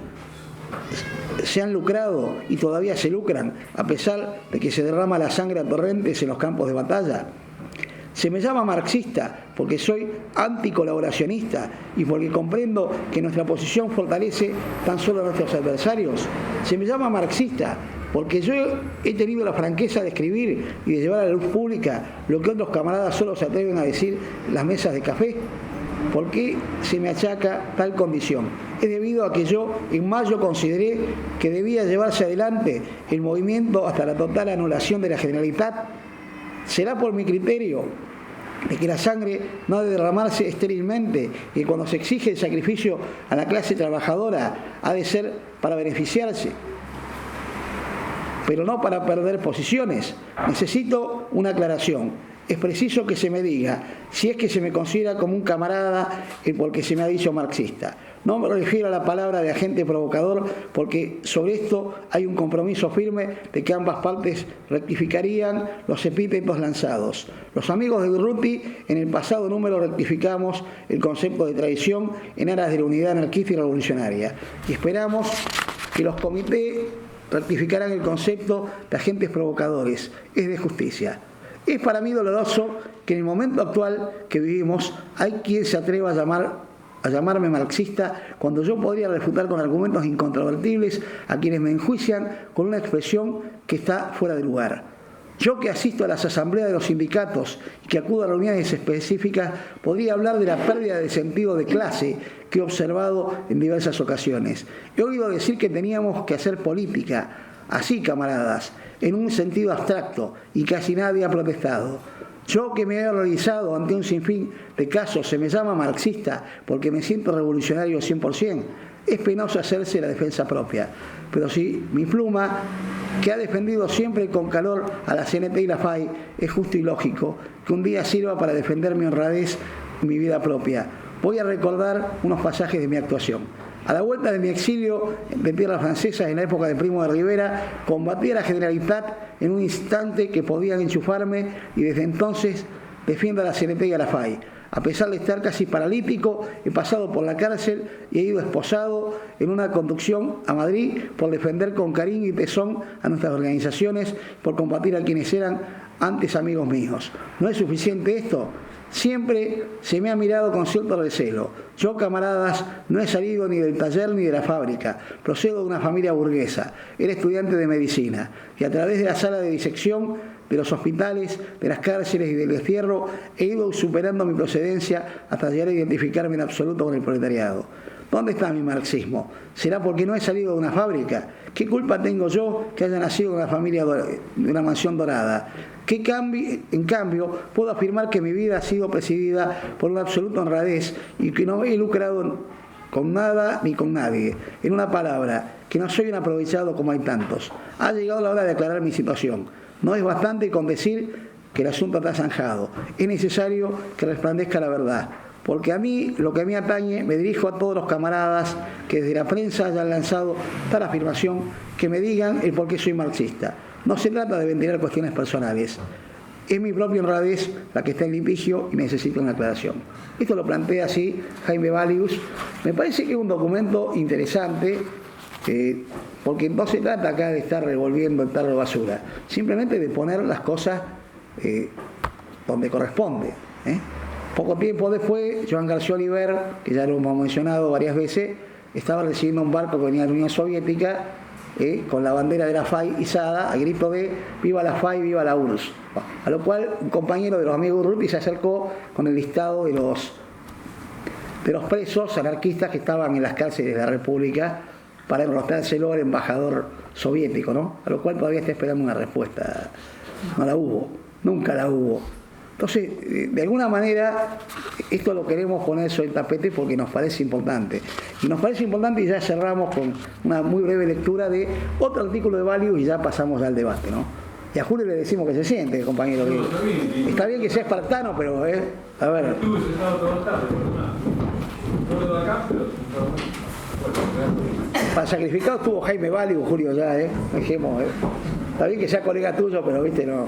se han lucrado y todavía se lucran, a pesar de que se derrama la sangre a torrentes en los campos de batalla. Se me llama marxista porque soy anticolaboracionista y porque comprendo que nuestra posición fortalece tan solo a nuestros adversarios. Se me llama marxista porque yo he tenido la franqueza de escribir y de llevar a la luz pública lo que otros camaradas solo se atreven a decir en las mesas de café. ¿Por qué se me achaca tal condición? Es debido a que yo en mayo consideré que debía llevarse adelante el movimiento hasta la total anulación de la Generalitat. ¿Será por mi criterio de que la sangre no ha de derramarse estérilmente y que cuando se exige el sacrificio a la clase trabajadora ha de ser para beneficiarse, pero no para perder posiciones? Necesito una aclaración. Es preciso que se me diga si es que se me considera como un camarada el por qué se me ha dicho marxista. No me refiero a la palabra de agente provocador, porque sobre esto hay un compromiso firme de que ambas partes rectificarían los epítetos lanzados. Los amigos de Durruti en el pasado número rectificamos el concepto de traición en aras de la unidad anarquista y revolucionaria. Y esperamos que los comités rectificarán el concepto de agentes provocadores. Es de justicia. Es para mí doloroso que en el momento actual que vivimos hay quien se atreva a llamarme marxista cuando yo podría refutar con argumentos incontrovertibles a quienes me enjuician con una expresión que está fuera de lugar. Yo que asisto a las asambleas de los sindicatos y que acudo a reuniones específicas, podría hablar de la pérdida de sentido de clase que he observado en diversas ocasiones. He oído decir que teníamos que hacer política, así, camaradas, en un sentido abstracto, y casi nadie ha protestado. Yo que me he horrorizado ante un sinfín de casos, se me llama marxista porque me siento revolucionario 100%. Es penoso hacerse la defensa propia. Pero si mi pluma, que ha defendido siempre con calor a la CNT y la FAI, es justo y lógico que un día sirva para defender mi honradez y mi vida propia. Voy a recordar unos pasajes de mi actuación. A la vuelta de mi exilio de tierras francesas en la época de Primo de Rivera, combatí a la Generalitat en un instante que podían enchufarme y desde entonces defiendo a la CNT y a la FAI. A pesar de estar casi paralítico, he pasado por la cárcel y he ido esposado en una conducción a Madrid por defender con cariño y tesón a nuestras organizaciones, por combatir a quienes eran antes amigos míos. ¿No es suficiente esto? Siempre se me ha mirado con cierto recelo. Yo, camaradas, no he salido ni del taller ni de la fábrica. Procedo de una familia burguesa. Era estudiante de medicina y a través de la sala de disección, de los hospitales, de las cárceles y del destierro, he ido superando mi procedencia hasta llegar a identificarme en absoluto con el proletariado. ¿Dónde está mi marxismo? ¿Será porque no he salido de una fábrica? ¿Qué culpa tengo yo que haya nacido en una familia de una mansión dorada? En cambio, puedo afirmar que mi vida ha sido presidida por una absoluta honradez y que no me he lucrado con nada ni con nadie. En una palabra, que no soy un aprovechado como hay tantos. Ha llegado la hora de aclarar mi situación. No es bastante con decir que el asunto está zanjado. Es necesario que resplandezca la verdad. Porque a mí, lo que a mí atañe, me dirijo a todos los camaradas que desde la prensa hayan lanzado tal afirmación, que me digan el por qué soy marxista. No se trata de ventilar cuestiones personales. es mi propia honradez la que está en litigio y necesita una aclaración. Esto lo plantea así Jaime Valius. Me parece que es un documento interesante, porque no se trata acá de estar revolviendo el tarro de basura, simplemente de poner las cosas donde corresponde. Poco tiempo después, Joan García Oliver, que ya lo hemos mencionado varias veces, estaba recibiendo un barco que venía de la Unión Soviética con la bandera de la FAI izada, a grito de "viva la FAI, viva la URSS". A lo cual un compañero de los amigos de Urruti se acercó con el listado de los presos anarquistas que estaban en las cárceles de la República para enrostrárselo al embajador soviético, ¿no? A lo cual todavía está esperando una respuesta. No la hubo, nunca la hubo. Entonces, de alguna manera, esto lo queremos poner sobre el tapete porque nos parece importante. Y nos parece importante, y ya cerramos con una muy breve lectura de otro artículo de Valius y ya pasamos al debate, ¿no? Y a Julio le decimos que se siente, compañero. No, está bien. Está bien que sea espartano, pero, a ver. Estuve sentado toda la tarde, por nada. No me doy acá, pero... Para sacrificado estuvo Jaime Valius, Julio, ya, dejemos, Está bien que sea colega tuyo, pero, viste, no...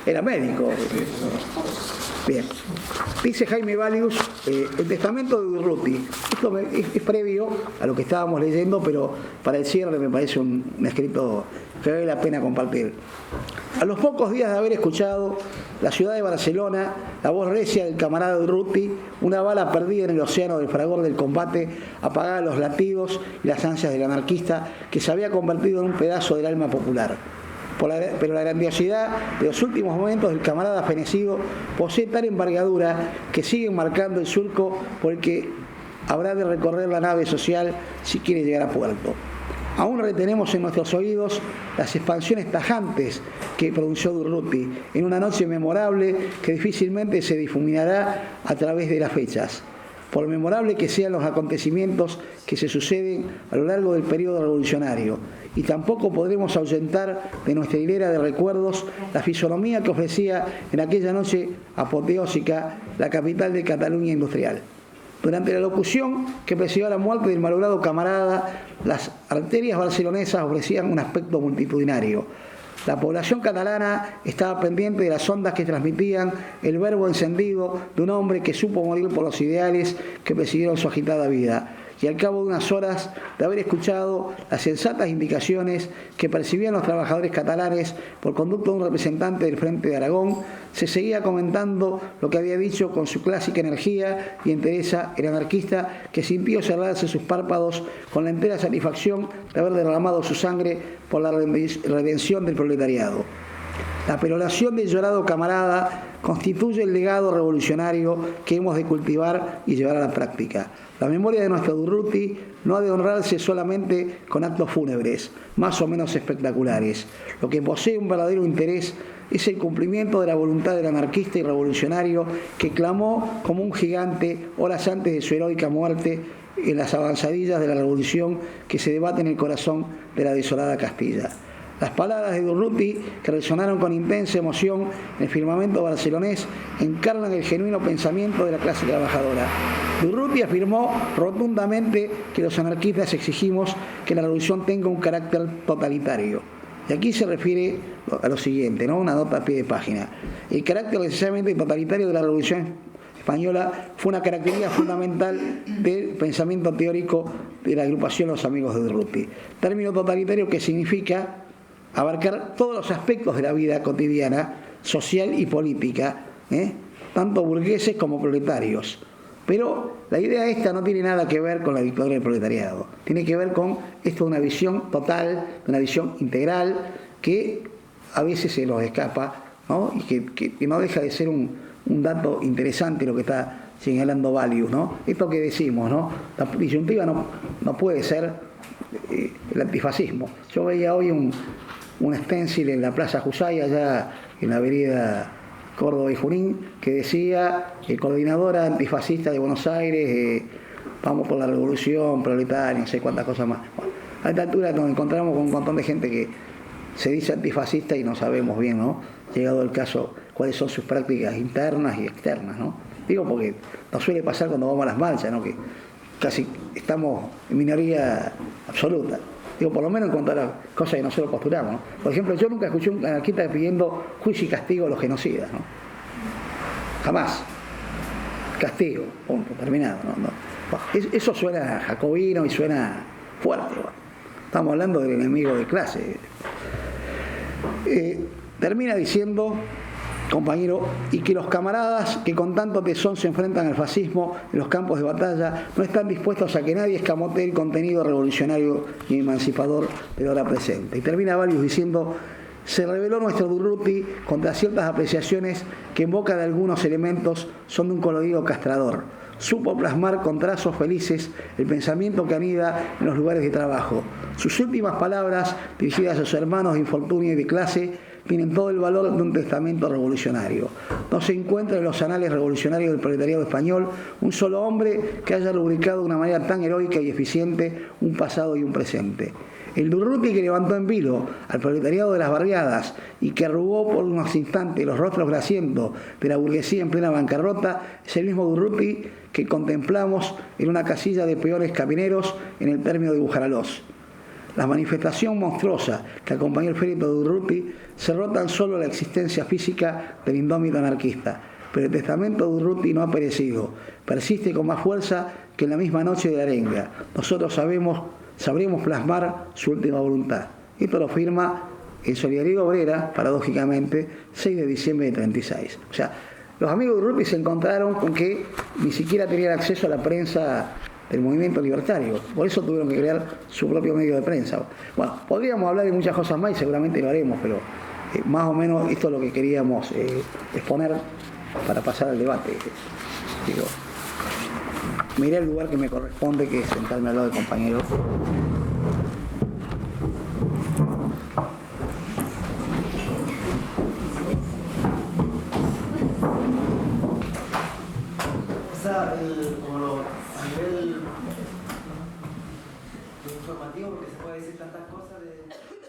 Era médico. Bien. Dice Jaime Valius, el testamento de Urruti. Esto es previo a lo que estábamos leyendo, pero para el cierre me parece un escrito que vale la pena compartir. A los pocos días de haber escuchado la ciudad de Barcelona, la voz recia del camarada Urruti, una bala perdida en el océano del fragor del combate, apagaba los latidos y las ansias del anarquista que se había convertido en un pedazo del alma popular. Pero la grandiosidad de los últimos momentos del camarada fenecido posee tal envergadura que sigue marcando el surco por el que habrá de recorrer la nave social si quiere llegar a puerto. Aún retenemos en nuestros oídos las expansiones tajantes que pronunció Urruti en una noche memorable que difícilmente se difuminará a través de las fechas. Por memorable que sean los acontecimientos que se suceden a lo largo del periodo revolucionario, y tampoco podremos ahuyentar de nuestra hilera de recuerdos la fisonomía que ofrecía en aquella noche apoteósica la capital de Cataluña industrial. Durante la locución que presidió la muerte del malogrado camarada, las arterias barcelonesas ofrecían un aspecto multitudinario. La población catalana estaba pendiente de las ondas que transmitían el verbo encendido de un hombre que supo morir por los ideales que presidieron su agitada vida. Y al cabo de unas horas de haber escuchado las sensatas indicaciones que percibían los trabajadores catalanes por conducto de un representante del Frente de Aragón, se seguía comentando lo que había dicho con su clásica energía y entereza el anarquista, que sintió cerrarse sus párpados con la entera satisfacción de haber derramado su sangre por la redención del proletariado. La peroración del llorado camarada constituye el legado revolucionario que hemos de cultivar y llevar a la práctica. La memoria de nuestro Urruti no ha de honrarse solamente con actos fúnebres, más o menos espectaculares. Lo que posee un verdadero interés es el cumplimiento de la voluntad del anarquista y revolucionario que clamó como un gigante horas antes de su heroica muerte en las avanzadillas de la revolución que se debate en el corazón de la desolada Castilla. Las palabras de Urruti, que resonaron con intensa emoción en el firmamento barcelonés, encarnan el genuino pensamiento de la clase trabajadora. Urruti afirmó rotundamente que los anarquistas exigimos que la revolución tenga un carácter totalitario. Y aquí se refiere a lo siguiente, ¿no? Una nota a pie de página. El carácter necesariamente totalitario de la revolución española fue una característica fundamental del pensamiento teórico de la agrupación Los Amigos de Urruti. Término totalitario que significa abarcar todos los aspectos de la vida cotidiana, social y política, tanto burgueses como proletarios. Pero la idea esta no tiene nada que ver con la dictadura del proletariado. Tiene que ver con esto de una visión total, de una visión integral, que a veces se nos escapa, ¿no? Y que no deja de ser un dato interesante lo que está señalando Valius, ¿no? Esto que decimos, ¿no? La disyuntiva no puede ser el antifascismo. Yo veía hoy un stencil en la Plaza Jusay, allá en la avenida Córdoba y Junín, que decía coordinadora antifascista de Buenos Aires, vamos por la revolución proletaria, no sé cuántas cosas más. Bueno, a esta altura nos encontramos con un montón de gente que se dice antifascista y no sabemos bien, ¿no? Llegado el caso, cuáles son sus prácticas internas y externas, ¿no? Digo porque nos suele pasar cuando vamos a las marchas, ¿no? Que casi estamos en minoría absoluta. Digo, por lo menos en cuanto a las cosas que nosotros postulamos, ¿no? Por ejemplo, yo nunca escuché un anarquista pidiendo juicio y castigo a los genocidas, ¿no? Jamás. Castigo, punto, terminado, ¿no? Eso suena jacobino y suena fuerte, ¿no? Estamos hablando del enemigo de clase. Termina diciendo, compañero, y que los camaradas que con tanto tesón se enfrentan al fascismo en los campos de batalla no están dispuestos a que nadie escamotee el contenido revolucionario y emancipador de la hora presente. Y termina Valius diciendo, se rebeló nuestro Durruti contra ciertas apreciaciones que en boca de algunos elementos son de un colorido castrador. Supo plasmar con trazos felices el pensamiento que anida en los lugares de trabajo. Sus últimas palabras, dirigidas a sus hermanos de infortunio y de clase, tienen todo el valor de un testamento revolucionario. No se encuentra en los anales revolucionarios del proletariado español un solo hombre que haya rubricado de una manera tan heroica y eficiente un pasado y un presente. El Durruti que levantó en vilo al proletariado de las barriadas y que arrugó por unos instantes los rostros grasientos de la burguesía en plena bancarrota es el mismo Durruti que contemplamos en una casilla de peones camineros en el término de Bujaralós. La manifestación monstruosa que acompañó el féretro de Durruti cerró tan solo la existencia física del indómito anarquista, pero el testamento de Durruti no ha perecido, persiste con más fuerza que en la misma noche de arenga. Nosotros sabremos plasmar su última voluntad. Esto lo firma en Solidaridad Obrera, paradójicamente, 6 de diciembre de 36. O sea, los amigos de Durruti se encontraron con que ni siquiera tenían acceso a la prensa del movimiento libertario. Por eso tuvieron que crear su propio medio de prensa. Bueno, podríamos hablar de muchas cosas más y seguramente lo haremos, pero más o menos esto es lo que queríamos exponer para pasar al debate. Digo, miré el lugar que me corresponde, que es sentarme al lado del compañero. O sea, a nivel informativo, porque se puede decir tantas cosas de...